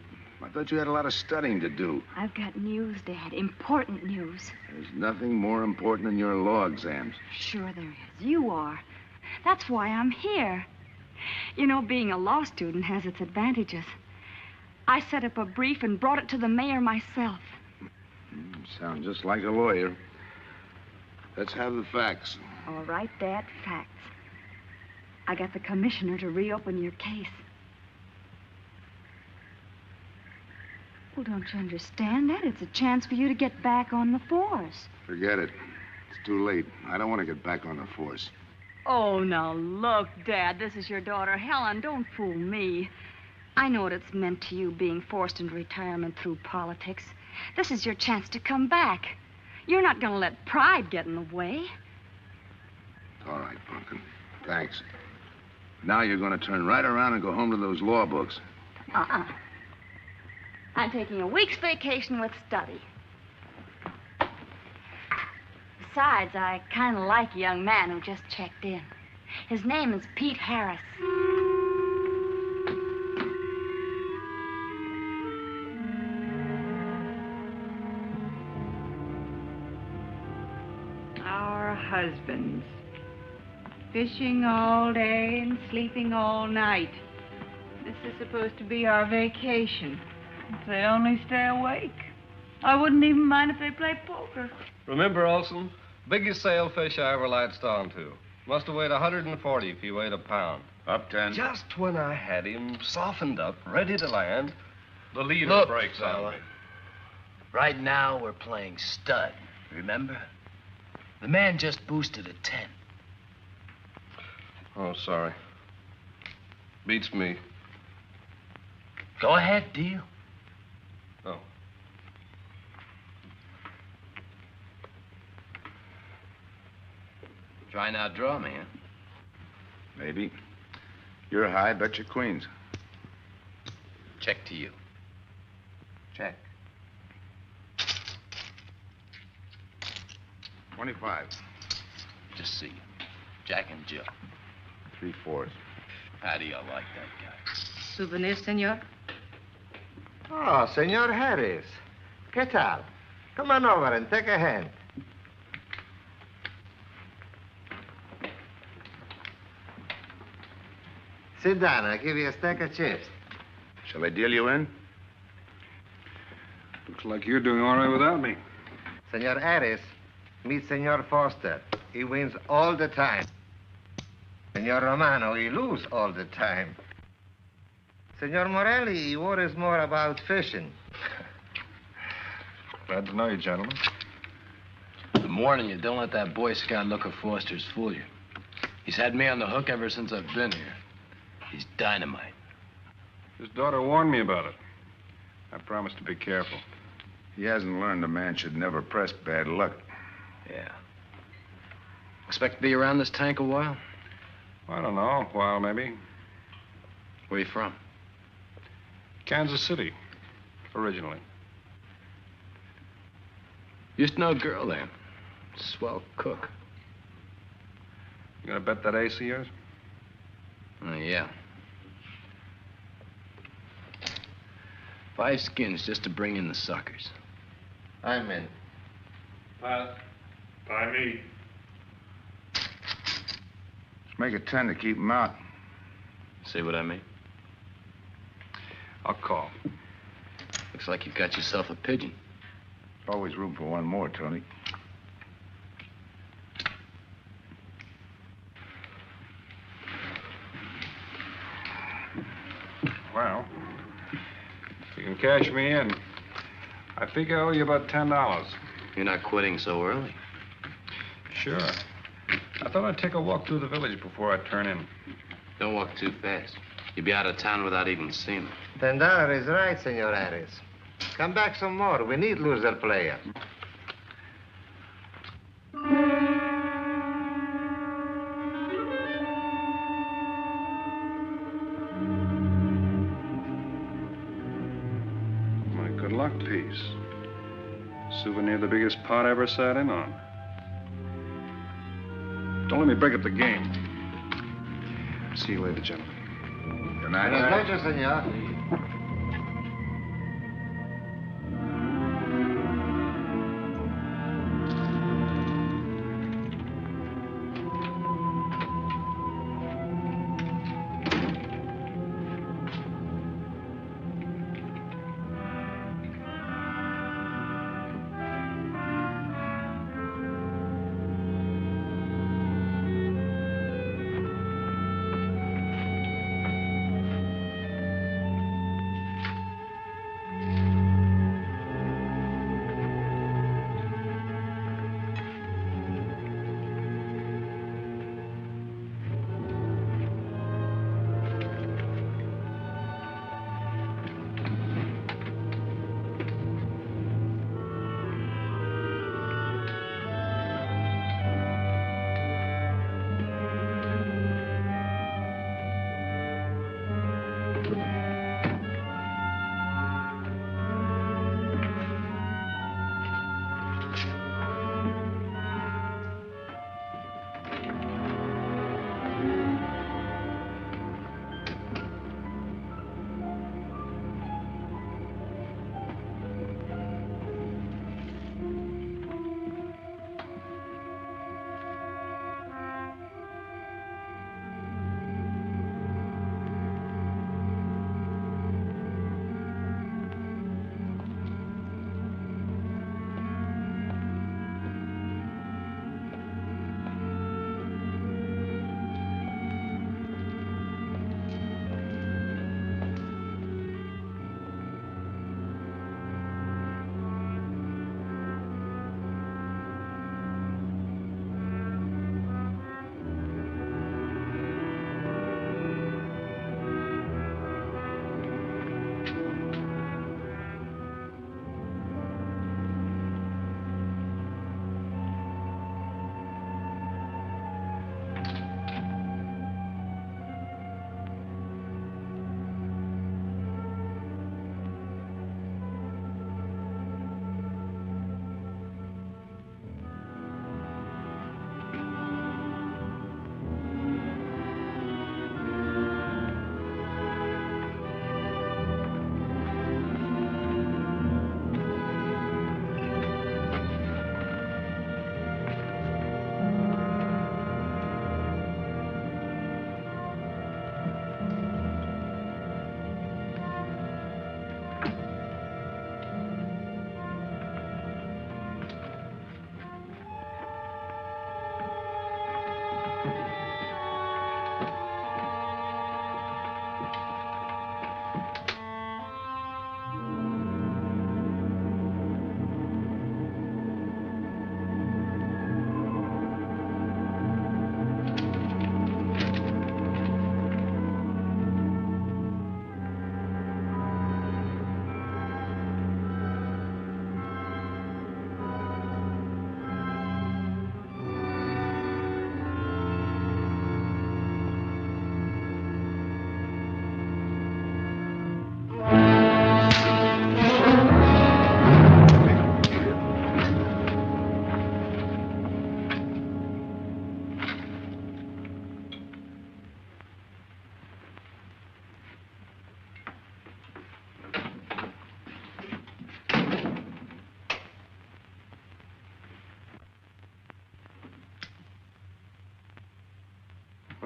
I thought you had a lot of studying to do. I've got news, Dad. Important news. There's nothing more important than your law exams. Sure there is. You are. That's why I'm here. You know, being a law student has its advantages. I set up a brief and brought it to the mayor myself. Sound just like a lawyer. Let's have the facts. All right, Dad, facts. I got the commissioner to reopen your case. Well, don't you understand that? It's a chance for you to get back on the force. Forget it. It's too late. I don't want to get back on the force. Oh, now look, Dad, this is your daughter, Helen. Don't fool me. I know what it's meant to you being forced into retirement through politics. This is your chance to come back. You're not going to let pride get in the way. All right, Pumpkin. Thanks. Now you're going to turn right around and go home to those law books. Uh-uh. I'm taking a week's vacation with study. Besides, I kind of like a young man who just checked in. His name is Pete Harris. Our husbands. Fishing all day and sleeping all night. This is supposed to be our vacation. If they only stay awake. I wouldn't even mind if they played poker. Remember, Olson, biggest sailfish I ever latched onto. Must have weighed 140 if he weighed a pound. Up 10. Just when I had him softened up, ready to land, the leader Look, breaks on fella. me. Right now, we're playing stud, remember? The man just boosted a 10. Oh, sorry. Beats me. Go ahead, deal. Oh. Try and outdraw me, huh? Maybe. You're high, bet your queens. Check to you. Check. 25. Just see. Jack and Jill. 3/4. How do you like that guy? Souvenir, senor? Oh, Senor Harris. ¿Qué tal? Come on over and take a hand. Sit down. I'll give you a stack of chips. Shall I deal you in? Looks like you're doing all right without me. Senor Harris, meet Senor Foster. He wins all the time. Senor Romano, he lose all the time. Senor Morelli, he worries more about fishing. Glad to know you, gentlemen. I'm warning you, don't let that Boy Scout look of Foster's fool you. He's had me on the hook ever since I've been here. He's dynamite. His daughter warned me about it. I promised to be careful. He hasn't learned a man should never press bad luck. Yeah. Expect to be around this tank a while? I don't know, a while maybe. Where you from? Kansas City, originally. Used to know a girl there. Swell cook. You gonna bet that ace of yours? Yeah. 5 skins just to bring in the suckers. I'm in. Pass. By me. Let's make it 10 to keep him out. See what I mean? I'll call. Looks like you've got yourself a pigeon. Always room for one more, Tony. Well, if you can cash me in, I think I owe you about $10. You're not quitting so early. Sure. I thought I'd take a walk through the village before I turn in. Don't walk too fast. You'll be out of town without even seeing it. $10 is right, Senor Harris. Come back some more. We need loser player. My good luck piece. Souvenir the biggest pot I ever sat in on. Don't let me break up the game. See you later, gentlemen. Good night. Buenas noches, senor.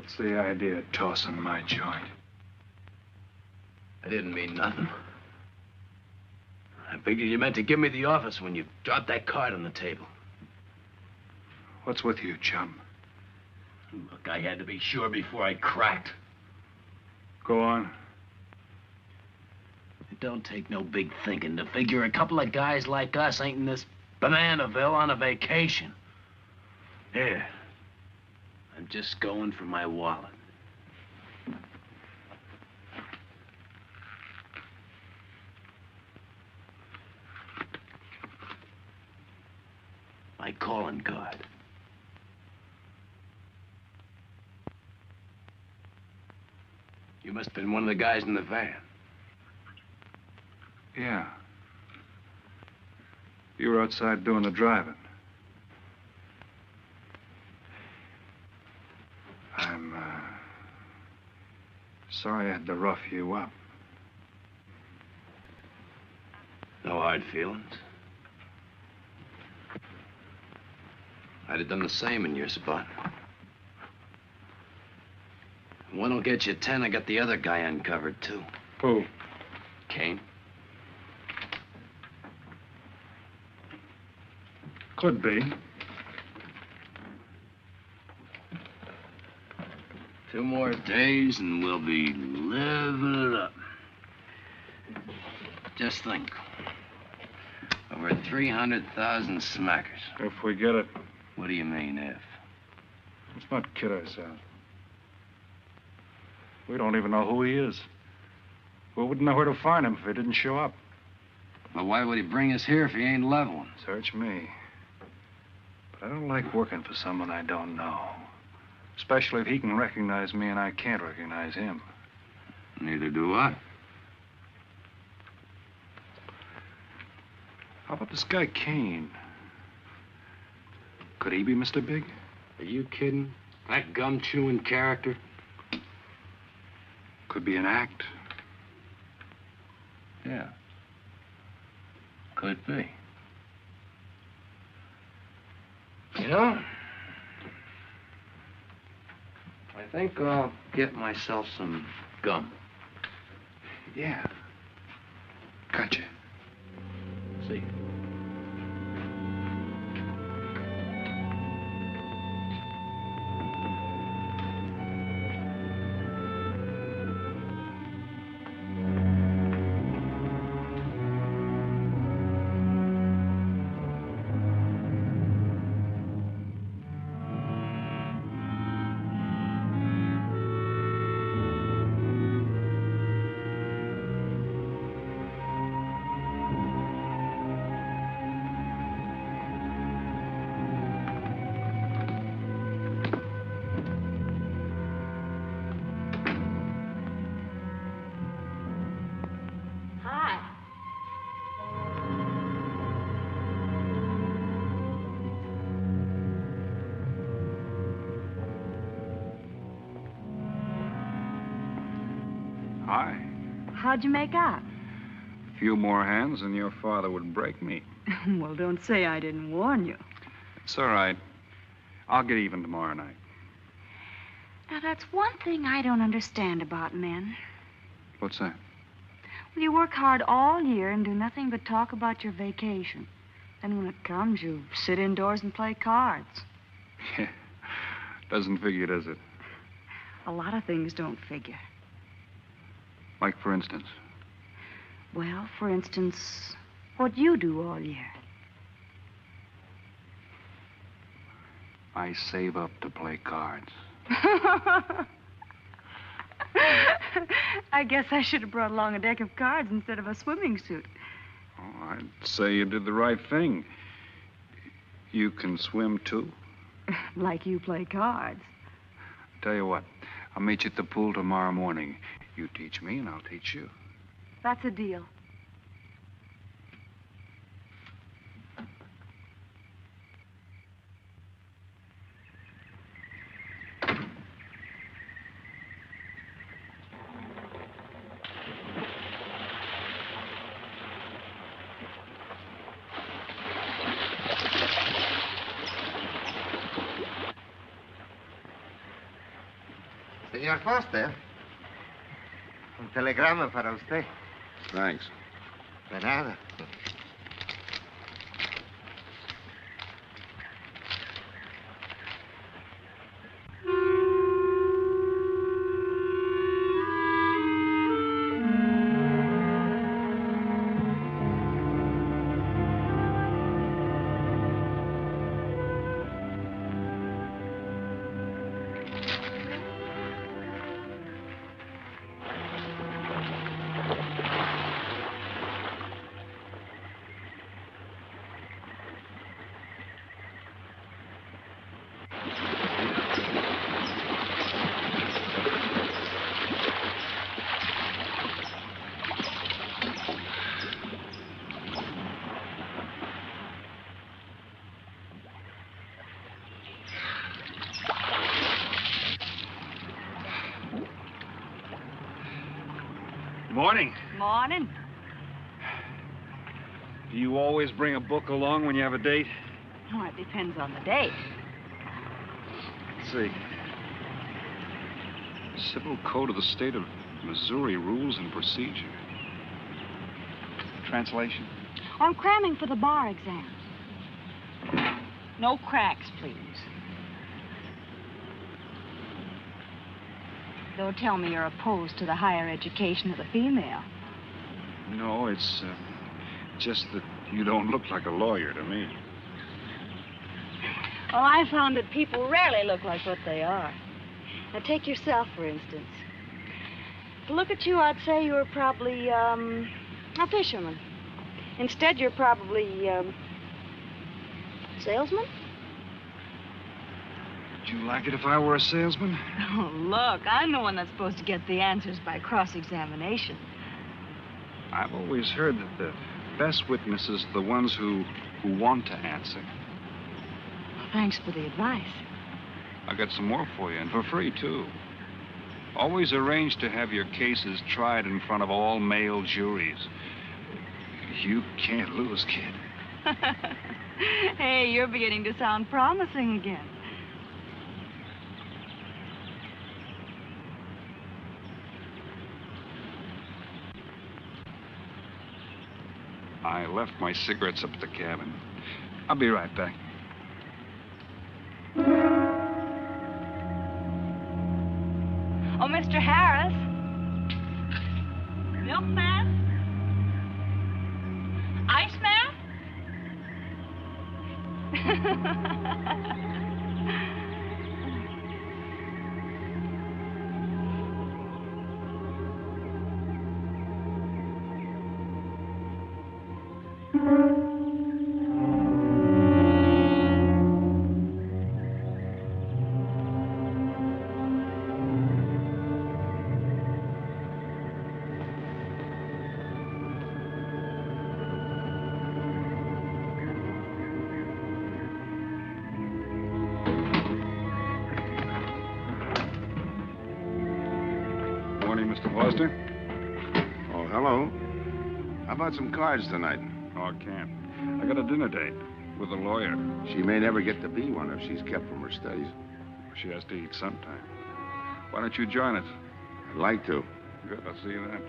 What's the idea of tossing my joint? I didn't mean nothing. I figured you meant to give me the office when you dropped that card on the table. What's with you, chum? Look, I had to be sure before I cracked. Go on. It don't take no big thinking to figure a couple of guys like us ain't in this Bananaville on a vacation. Here. I'm just going for my wallet. My calling card. You must have been one of the guys in the van. Yeah. You were outside doing the driving. I'm, sorry I had to rough you up. No hard feelings. I'd have done the same in your spot. One will get you 10. I got the other guy uncovered, too. Who? Kane. Could be. 2 more days and we'll be living it up. Just think. Over 300,000 smackers. If we get it. What do you mean, if? Let's not kid ourselves. We don't even know who he is. We wouldn't know where to find him if he didn't show up. Well, why would he bring us here if he ain't leveling? Search me. But I don't like working for someone I don't know. Especially if he can recognize me and I can't recognize him. Neither do I. How about this guy Kane? Could he be Mr. Big? Are you kidding? That gum-chewing character? Could be an act. Yeah. Could be. You know, I think I'll get myself some gum. Yeah. Gotcha. See. Hi. How'd you make out? A few more hands and your father would break me. Well, don't say I didn't warn you. It's all right. I'll get even tomorrow night. Now, that's one thing I don't understand about men. What's that? Well, you work hard all year and do nothing but talk about your vacation. Then when it comes, you sit indoors and play cards. Yeah. Doesn't figure, does it? A lot of things don't figure. Like, for instance? Well, for instance, what you do all year. I save up to play cards. I guess I should have brought along a deck of cards instead of a swimming suit. Oh, I'd say you did the right thing. You can swim, too? Like you play cards. Tell you what, I'll meet you at the pool tomorrow morning. You teach me, and I'll teach you. That's a deal. Senor Foster, un telegrama para usted. Thanks. De nada. Morning. Morning. Do you always bring a book along when you have a date? Oh, it depends on the date. Let's see. Civil Code of the State of Missouri Rules and Procedure. Translation? I'm cramming for the bar exam. No cracks, please. Don't tell me you're opposed to the higher education of the female. No, it's just that you don't look like a lawyer to me. Well, I found that people rarely look like what they are. Now, take yourself, for instance. To look at you, I'd say you're probably, a fisherman. Instead, you're probably, salesman? Would you like it if I were a salesman? Oh, look, I'm the one that's supposed to get the answers by cross-examination. I've always heard that the best witnesses are the ones who want to answer. Thanks for the advice. I got some more for you, and for free, too. Always arrange to have your cases tried in front of all male juries. You can't lose, kid. Hey, you're beginning to sound promising again. I left my cigarettes up at the cabin. I'll be right back. Oh, Mr. Harris. Milkman? Iceman? Morning, Mr. Foster. Oh, hello. How about some cards tonight? Oh, I can't. I got a dinner date with a lawyer. She may never get to be one if she's kept from her studies. She has to eat sometime. Why don't you join us? I'd like to. Good, I'll see you then.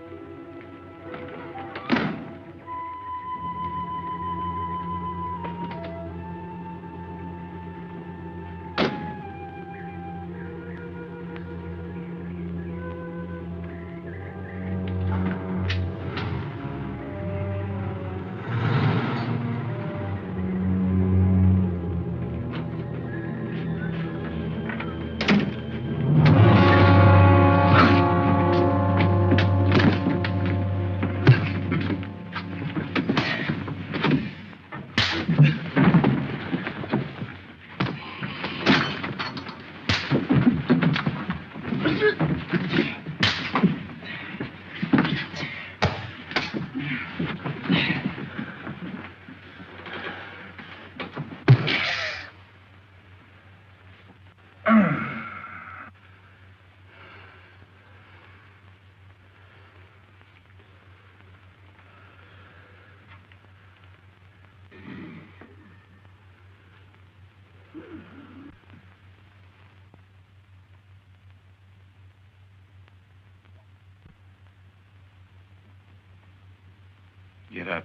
up.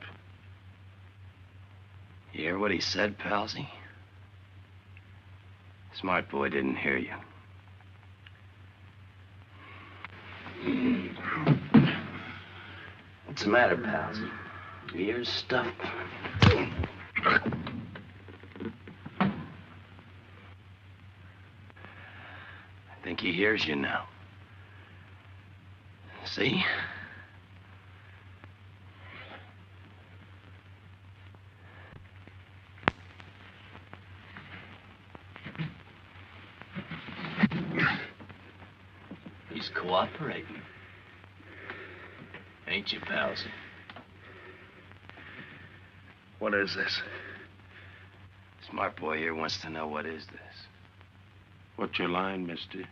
You hear what he said, Palsy? Smart boy didn't hear you. What's the matter, Palsy? Your ears stuffed? I think he hears you now. See? He's cooperating. Ain't you, Palsy? What is this? Smart boy here wants to know what is this. What's your line, mister?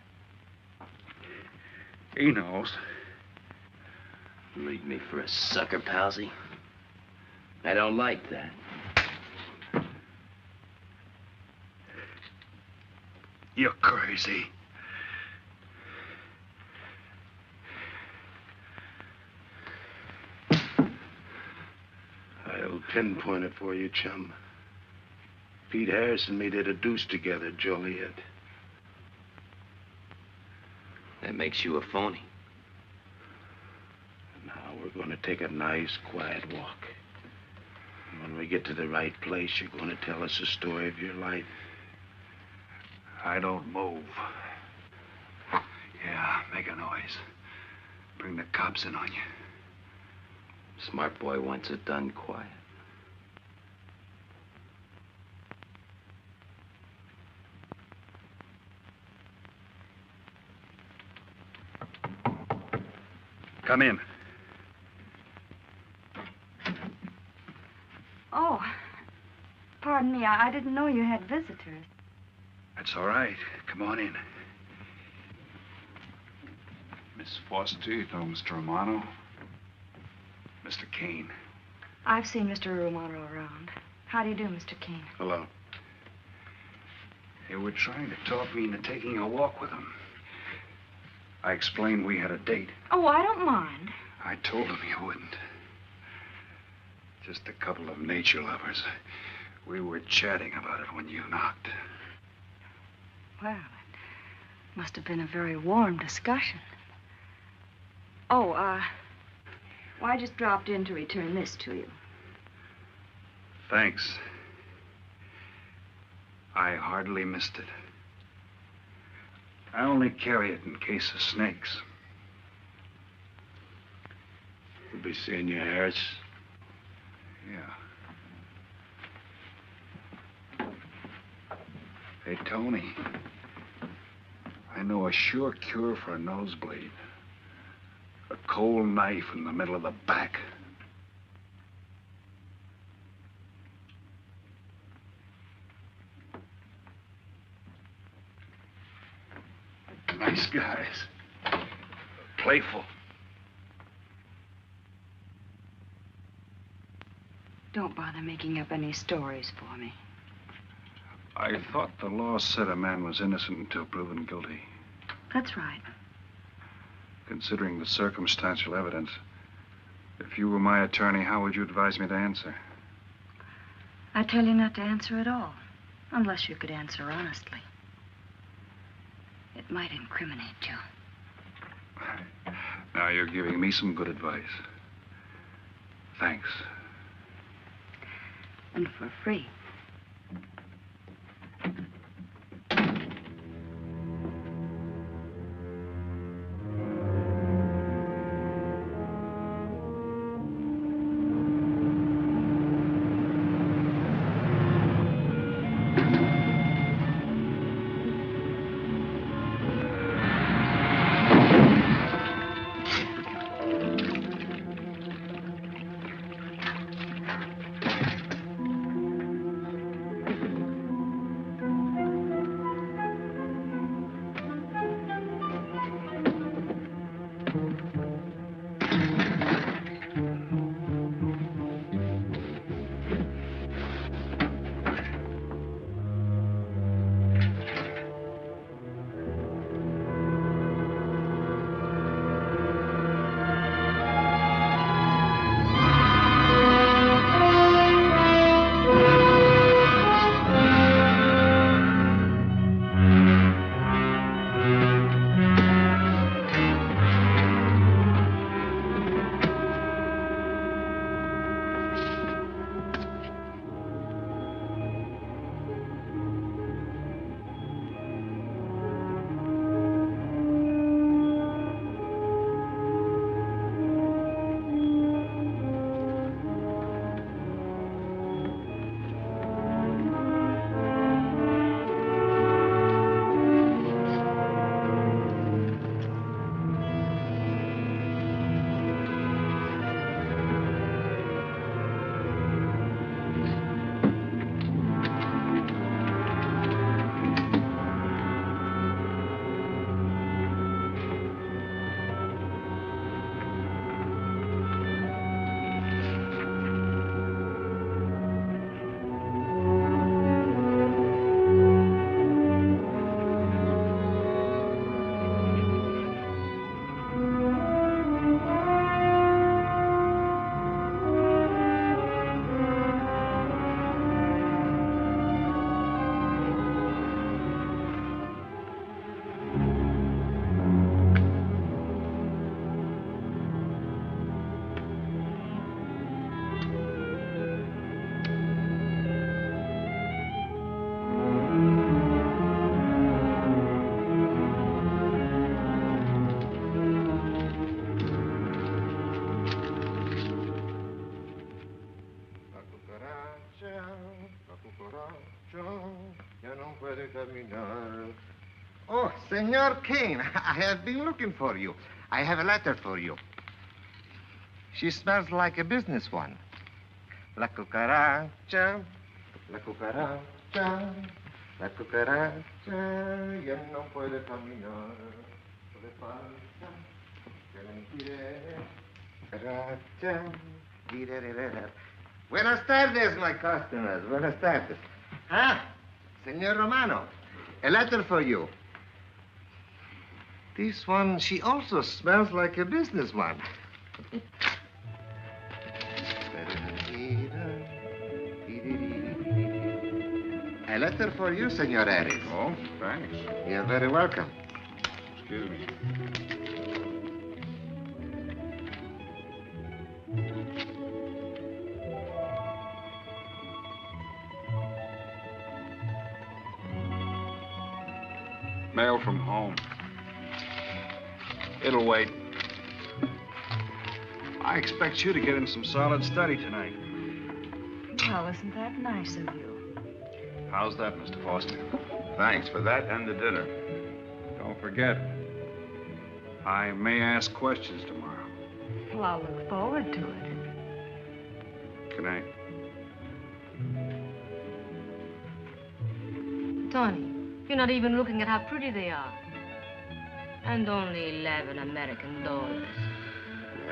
He knows. Leave me for a sucker, Palsy. I don't like that. You're crazy. I'll pinpoint it for you, chum. Pete Harris and me did a deuce together, Joliet. That makes you a phony. Now we're going to take a nice, quiet walk. And when we get to the right place, you're going to tell us the story of your life. I don't move. Yeah, make a noise. Bring the cops in on you. Smart boy wants it done quiet. Come in. Oh, pardon me. I didn't know you had visitors. That's all right. Come on in. Miss Foster, you know Mr. Romano? Mr. Kane. I've seen Mr. Romano around. How do you do, Mr. Kane? Hello. They were trying to talk me into taking a walk with him. I explained we had a date. Oh, I don't mind. I told him you wouldn't. Just a couple of nature lovers. We were chatting about it when you knocked. Well, it must have been a very warm discussion. Oh, well, I just dropped in to return this to you. Thanks. I hardly missed it. I only carry it in case of snakes. We'll be seeing you, Harris. Yeah. Hey, Tony. I know a sure cure for a nosebleed. A cold knife in the middle of the back. Nice guys. Playful. Don't bother making up any stories for me. I thought the law said a man was innocent until proven guilty. That's right. Considering the circumstantial evidence, if you were my attorney, how would you advise me to answer? I tell you not to answer at all, unless you could answer honestly. It might incriminate you. Now you're giving me some good advice. Thanks. And for free. Ya no puede caminar. Oh, Senor Kane, I have been looking for you. I have a letter for you. She smells like a business one. La cucaracha, la cucaracha, la cucaracha, ya no puede caminar. Buenas tardes, my customers. Buenas tardes. Ah, Senor Romano, a letter for you. This one, she also smells like a business one. A letter for you, Senor Harris. Oh, thanks. You're very welcome. Excuse me. Mail from home. It'll wait. I expect you to get in some solid study tonight. Well, isn't that nice of you? How's that, Mr. Foster? Thanks for that and the dinner. Don't forget, I may ask questions tomorrow. Well, I'll look forward to it. Good night. Tony, you're not even looking at how pretty they are. And only $11 American.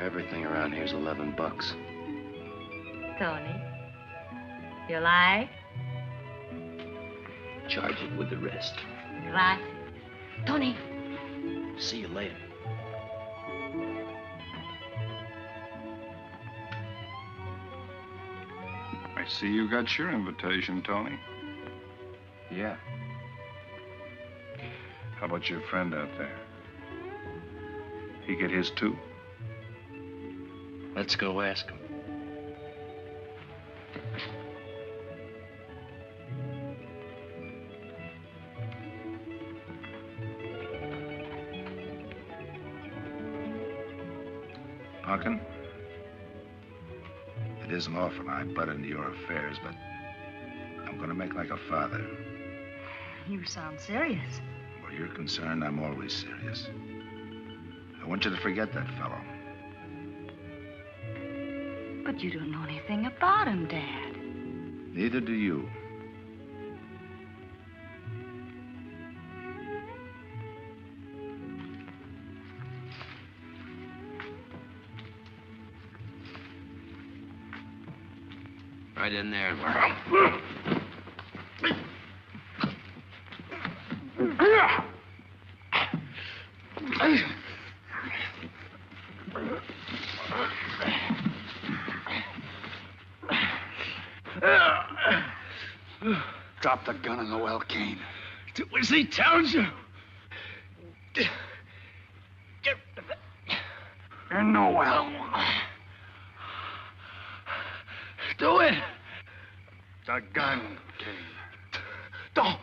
Everything around here's $11. Tony, you like? Charge it with the rest. Gracias. Tony. See you later. I see you got your invitation, Tony. Yeah. How about your friend out there? He get his too? Let's go ask him. Punkin, it isn't often I butt into your affairs, but I'm going to make like a father. You sound serious. Where you're concerned, I'm always serious. I want you to forget that fellow. But you don't know anything about him, Dad. Neither do you. Right in there. Drop the gun in the well, Kane. Do as he tells you. In the well. Do it. The gun, Kane. Don't.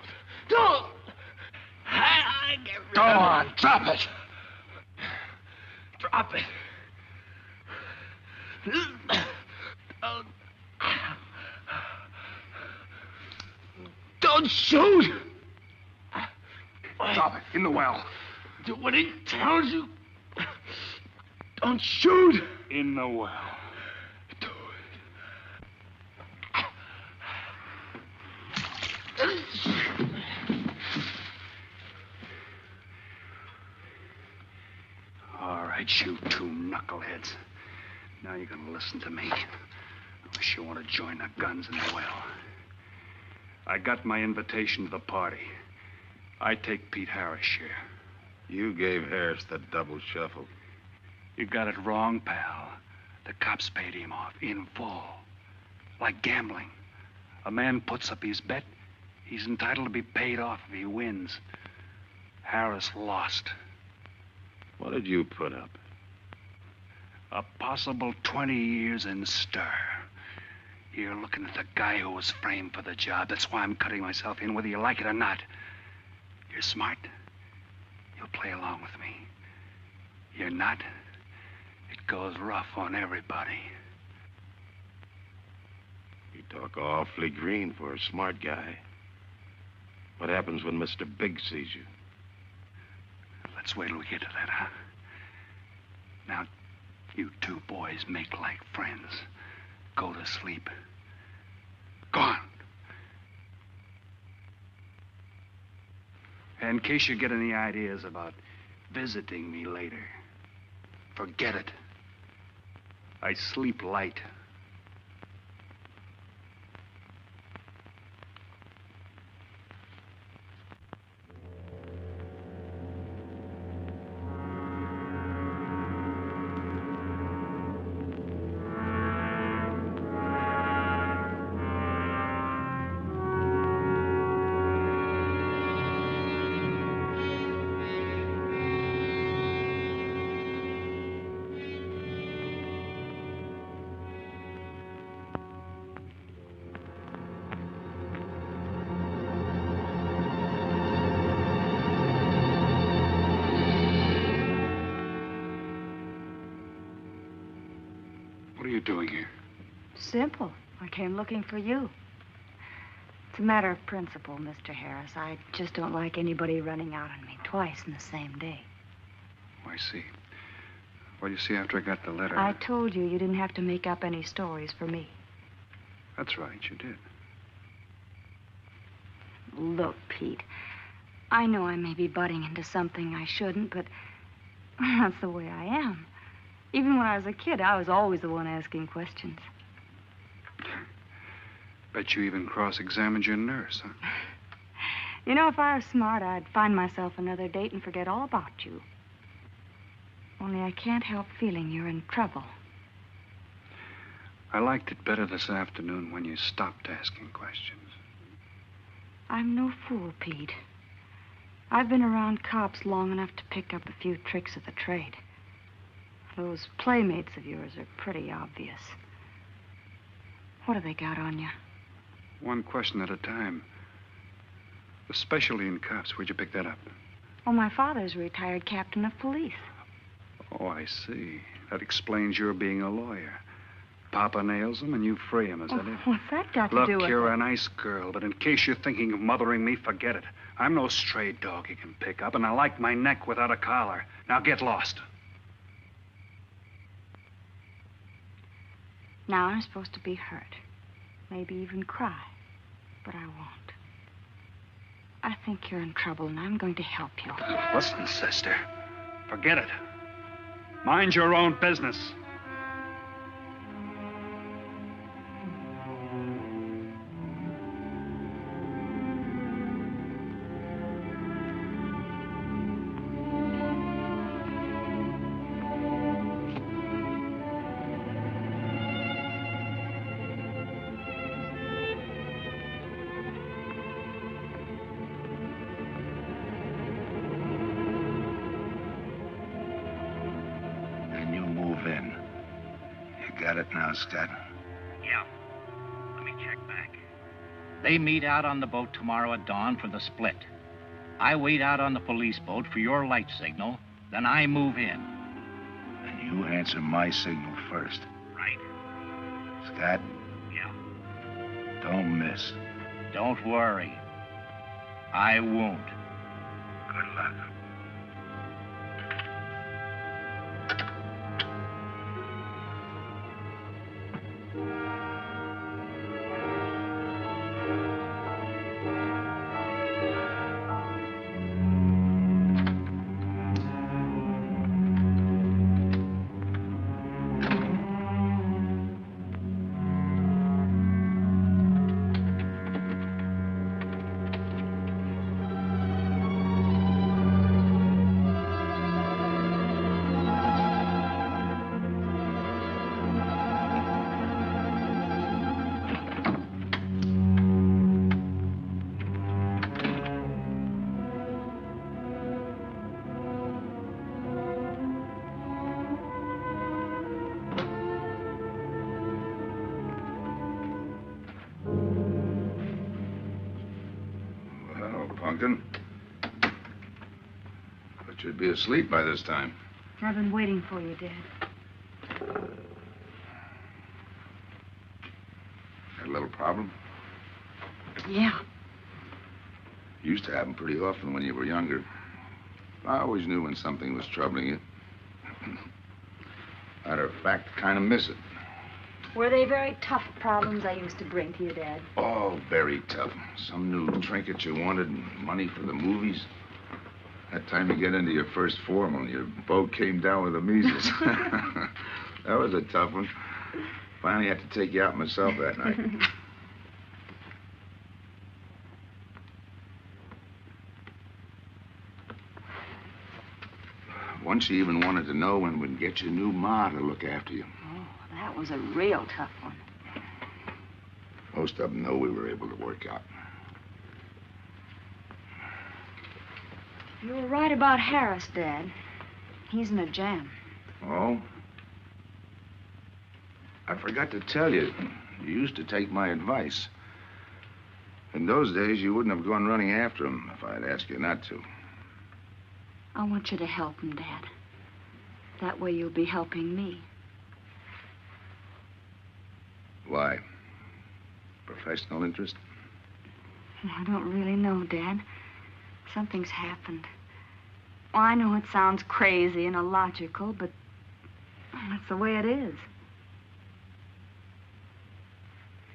Go on, drop it. Drop it. Don't shoot! Drop it in the well. Do what he tells you. Don't shoot! In the well. Do it. All right, you two knuckleheads. Now you're gonna listen to me. Unless you want to join the guns in the well. I got my invitation to the party. I take Pete Harris' share. You gave Harris the double shuffle. You got it wrong, pal. The cops paid him off in full. Like gambling. A man puts up his bet, he's entitled to be paid off if he wins. Harris lost. What did you put up? A possible 20 years in stir. You're looking at the guy who was framed for the job. That's why I'm cutting myself in, whether you like it or not. You're smart. You'll play along with me. You're not. It goes rough on everybody. You talk awfully green for a smart guy. What happens when Mr. Big sees you? Let's wait till we get to that, huh? Now, you two boys make like friends. Go to sleep. Go on. And in case you get any ideas about visiting me later, forget it. I sleep light. What are you doing here? Simple. I came looking for you. It's a matter of principle, Mr. Harris. I just don't like anybody running out on me twice in the same day. Oh, I see. Well, you see, after I got the letter... I told you you didn't have to make up any stories for me. That's right, you did. Look, Pete, I know I may be butting into something I shouldn't, but that's the way I am. Even when I was a kid, I was always the one asking questions. Bet you even cross-examined your nurse, huh? You know, if I was smart, I'd find myself another date and forget all about you. Only I can't help feeling you're in trouble. I liked it better this afternoon when you stopped asking questions. I'm no fool, Pete. I've been around cops long enough to pick up a few tricks of the trade. Those playmates of yours are pretty obvious. What have they got on you? One question at a time. The specialty in cops, where'd you pick that up? Oh, my father's a retired captain of police. Oh, I see. That explains your being a lawyer. Papa nails him and you free him, is that it? What's that got to Look, do with you're it? a nice girl, but in case you're thinking of mothering me, forget it. I'm no stray dog you can pick up, and I like my neck without a collar. Now get lost. Now I'm supposed to be hurt. Maybe even cry. But I won't. I think you're in trouble, and I'm going to help you. Listen, sister. Forget it. Mind your own business. Now, Scott. Yeah. Let me check back. They meet out on the boat tomorrow at dawn for the split. I wait out on the police boat for your light signal, then I move in. And you answer my signal first. Right. Scott? Yeah. Don't miss. Don't worry. I won't. Good luck. Pumpkin. Thought you'd be asleep by this time. I've been waiting for you, Dad. Got a little problem? Yeah. Used to happen pretty often when you were younger. I always knew when something was troubling you. Matter of fact, kind of miss it. Were they very tough problems I used to bring to you, Dad? Oh, very tough. Some new trinket you wanted, money for the movies. That time you get into your first formal, your boat came down with the measles. That was a tough one. Finally had to take you out myself that night. Once she even wanted to know when we'd get your new ma to look after you. Oh, that was a real tough one. Most of them know we were able to work out. You were right about Harris, Dad. He's in a jam. Oh? I forgot to tell you. You used to take my advice. In those days, you wouldn't have gone running after him if I'd asked you not to. I want you to help him, Dad. That way you'll be helping me. Why? Professional interest? I don't really know, Dad. Something's happened. Oh, I know it sounds crazy and illogical, but that's the way it is.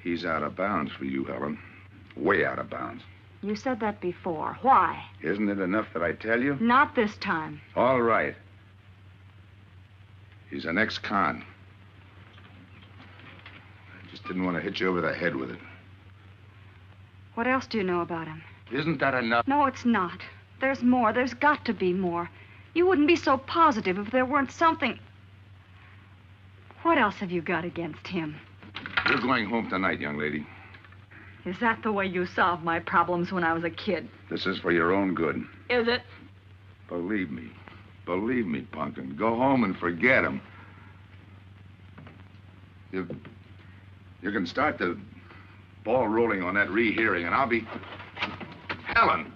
He's out of bounds for you, Helen. Way out of bounds. You said that before. Why? Isn't it enough that I tell you? Not this time. All right. He's an ex-con. I just didn't want to hit you over the head with it. What else do you know about him? Isn't that enough? No, it's not. There's more. There's got to be more. You wouldn't be so positive if there weren't something. What else have you got against him? You're going home tonight, young lady. Is that the way you solved my problems when I was a kid? This is for your own good. Is it? Believe me. Believe me, Punkin. Go home and forget him. You can start the ball rolling on that rehearing, and I'll be... Helen!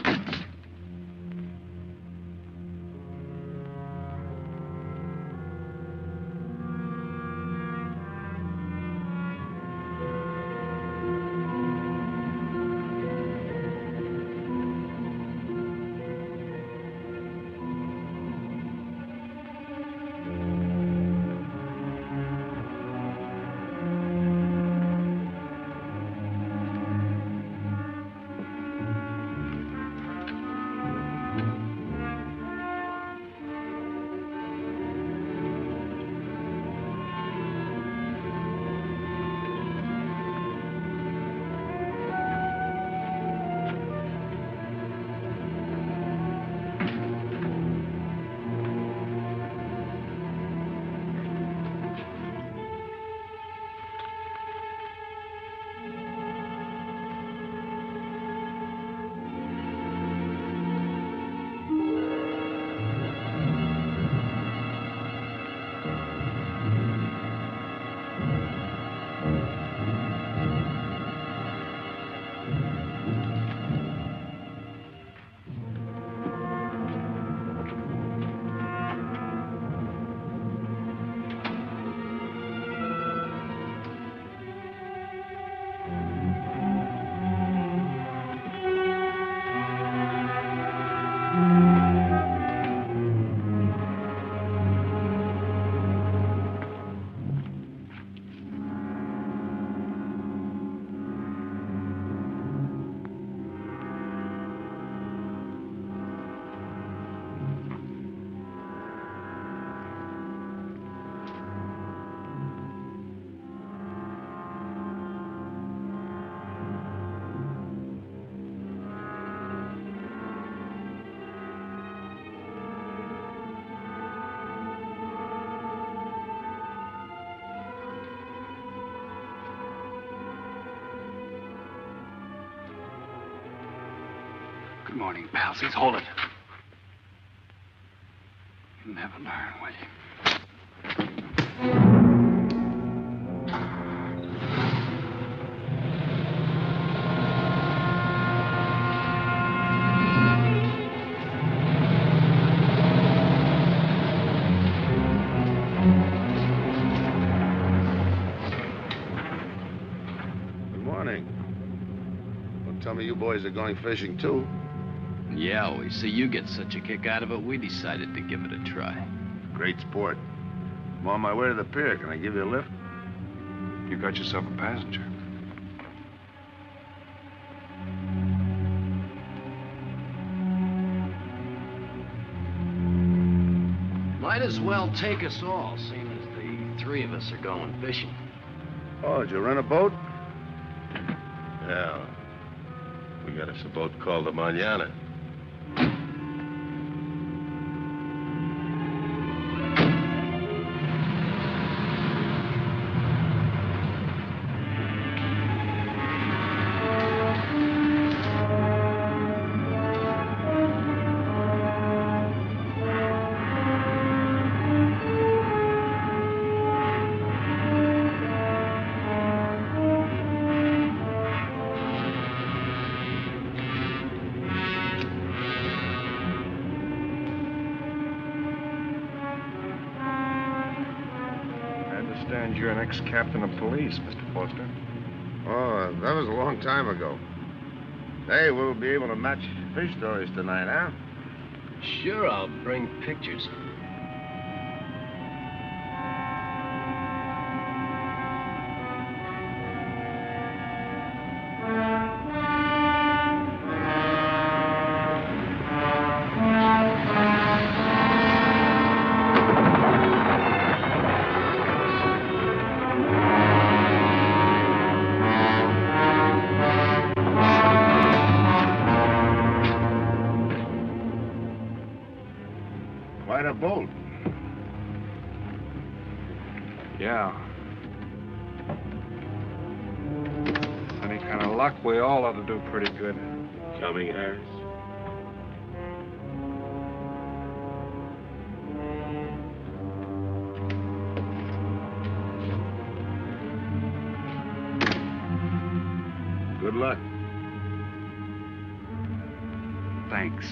Good morning, palsies. Hold it. You'll never learn, will you? Good morning. Don't tell me you boys are going fishing, too. Yeah, we see you get such a kick out of it, we decided to give it a try. Great sport. I'm on my way to the pier. Can I give you a lift? You got yourself a passenger. Might as well take us all, seeing as the three of us are going fishing. Oh, did you rent a boat? Yeah. We got us a boat called the Mañana. You're an ex-captain of police, Mr. Foster. Oh, that was a long time ago. Hey, we'll be able to match fish stories tonight, huh? Sure, I'll bring pictures. Quite a boat. Yeah. Any kind of luck, we all ought to do pretty good. Coming, Harris? Good luck. Thanks.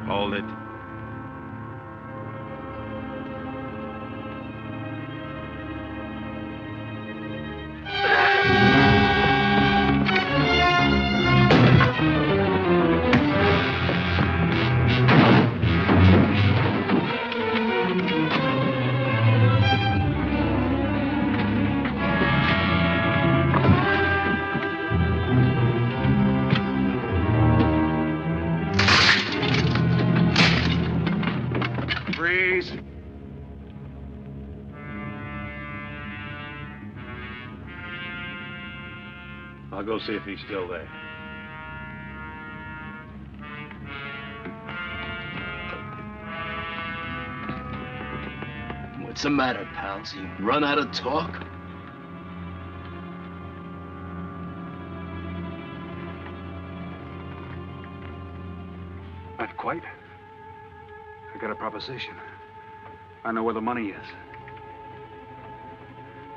Hold it. Freeze. I'll go see if he's still there. What's the matter, pals? You run out of talk? Not quite. I got a proposition. I know where the money is.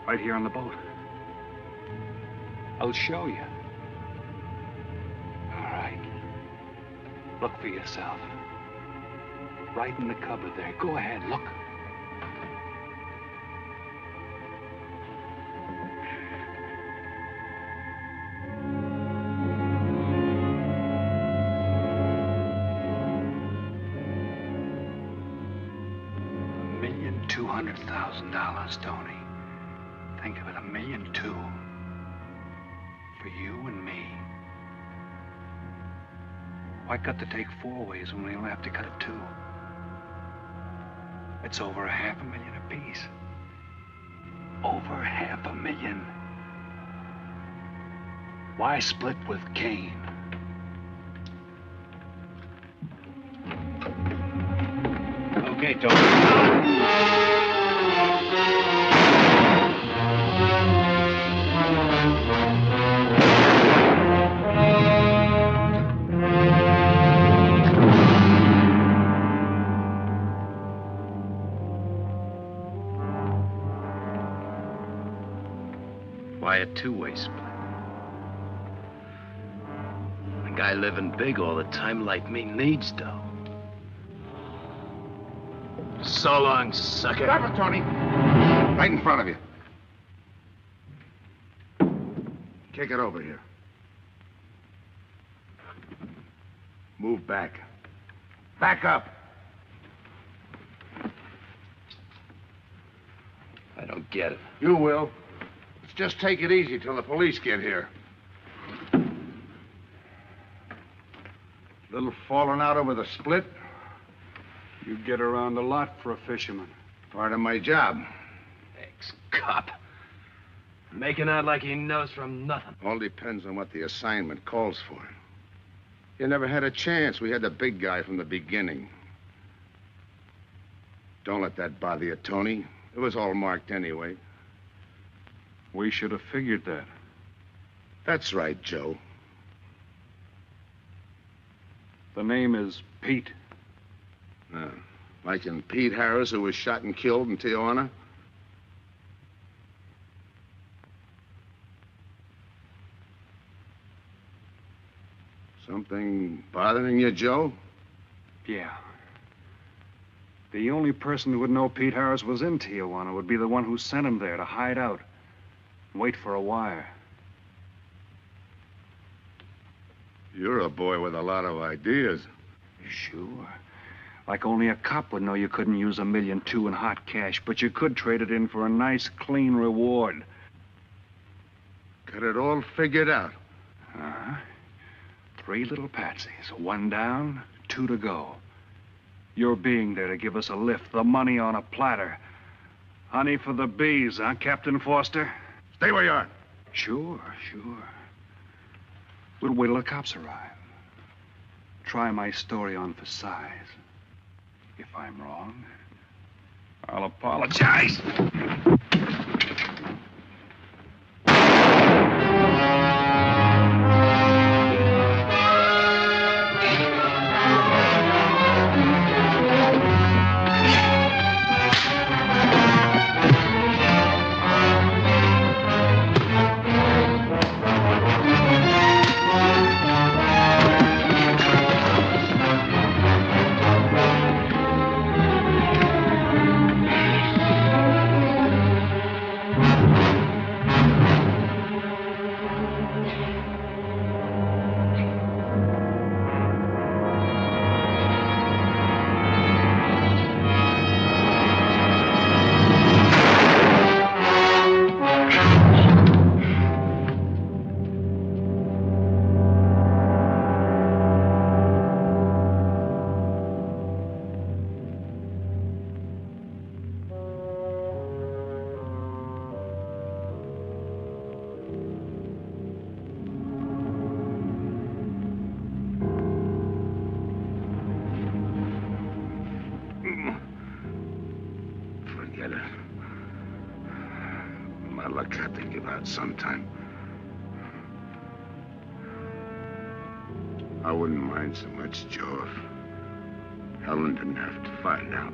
Right here on the boat. I'll show you. All right. Look for yourself. Right in the cupboard there. Go ahead, look. $1,200,000, Tony. Think of it, $1.2 million. For you and me. Why cut the take 4 ways when we only have to cut it 2? It's over $500,000 apiece. Over $500,000. Why split with Kane? Okay, Tony. Why a two-way split? A guy living big all the time like me needs dough. So long, sucker. Stop it, Tony. Right in front of you. Kick it over here. Move back. Back up. I don't get it. You will. Let's just take it easy till the police get here. Little falling out over the split. You get around a lot for a fisherman. Part of my job. Ex-cop. Making out like he knows from nothing. All depends on what the assignment calls for. You never had a chance. We had the big guy from the beginning. Don't let that bother you, Tony. It was all marked anyway. We should have figured that. That's right, Joe. The name is Pete. Like in Pete Harris, who was shot and killed in Tijuana? Something bothering you, Joe? Yeah. The only person who would know Pete Harris was in Tijuana would be the one who sent him there to hide out and wait for a wire. You're a boy with a lot of ideas. Sure. Like only a cop would know you couldn't use $1.2 million in hot cash, but you could trade it in for a nice, clean reward. Got it all figured out. Uh-huh. 3 little patsies. 1 down, 2 to go. Your being there to give us a lift, the money on a platter. Honey for the bees, huh, Captain Foster? Stay where you are. Sure. We'll wait till the cops arrive. Try my story on for size. If I'm wrong, I'll apologize. Forget it. My luck had to give out sometime. I wouldn't mind so much, Joe, if Helen didn't have to find out.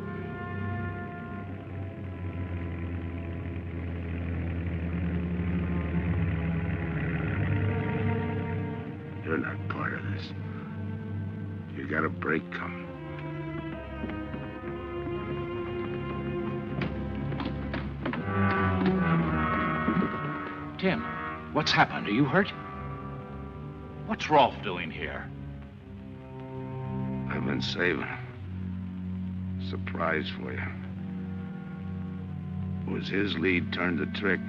You're not part of this. You got a break coming. Tim, what's happened? Are you hurt? What's Rolf doing here? I've been saving a surprise for you. It was his lead turned the trick.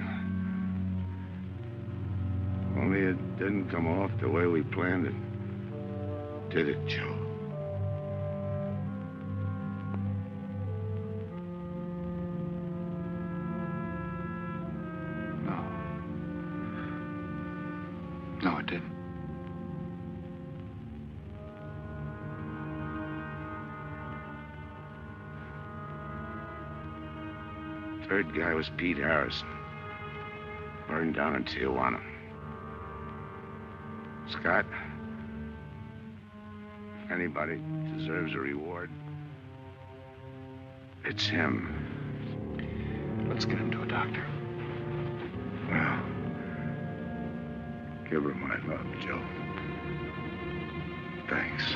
Only it didn't come off the way we planned it. Did it, Joe? No, it didn't. Third guy was Pete Harrison. Burned down in Tijuana. Scott, if anybody deserves a reward, it's him. Let's get him to a doctor. Well, give her my love, Joe. Thanks.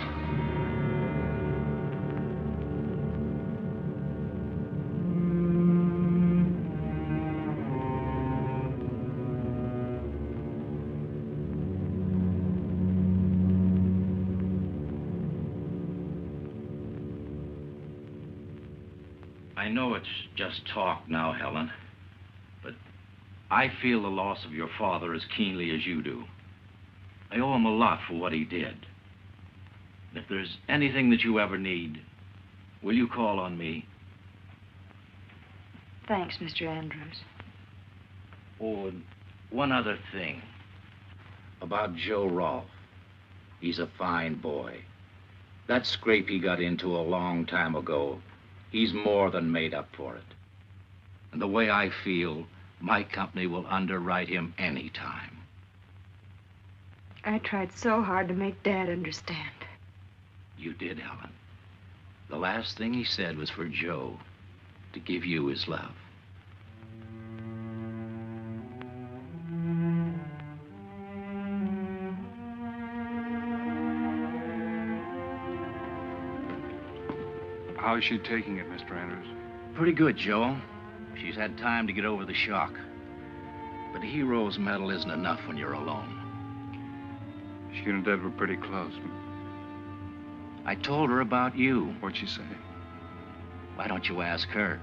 I know it's just talk now, Helen, but I feel the loss of your father as keenly as you do. I owe him a lot for what he did. And if there's anything that you ever need, will you call on me? Thanks, Mr. Andrews. Oh, and one other thing. About Joe Rolfe. He's a fine boy. That scrape he got into a long time ago, he's more than made up for it. And the way I feel, my company will underwrite him any time. I tried so hard to make Dad understand. You did, Helen. The last thing he said was for Joe to give you his love. How is she taking it, Mr. Andrews? Pretty good, Joe. She's had time to get over the shock. But a hero's medal isn't enough when you're alone. She and Dad were pretty close. I told her about you. What'd she say? Why don't you ask her?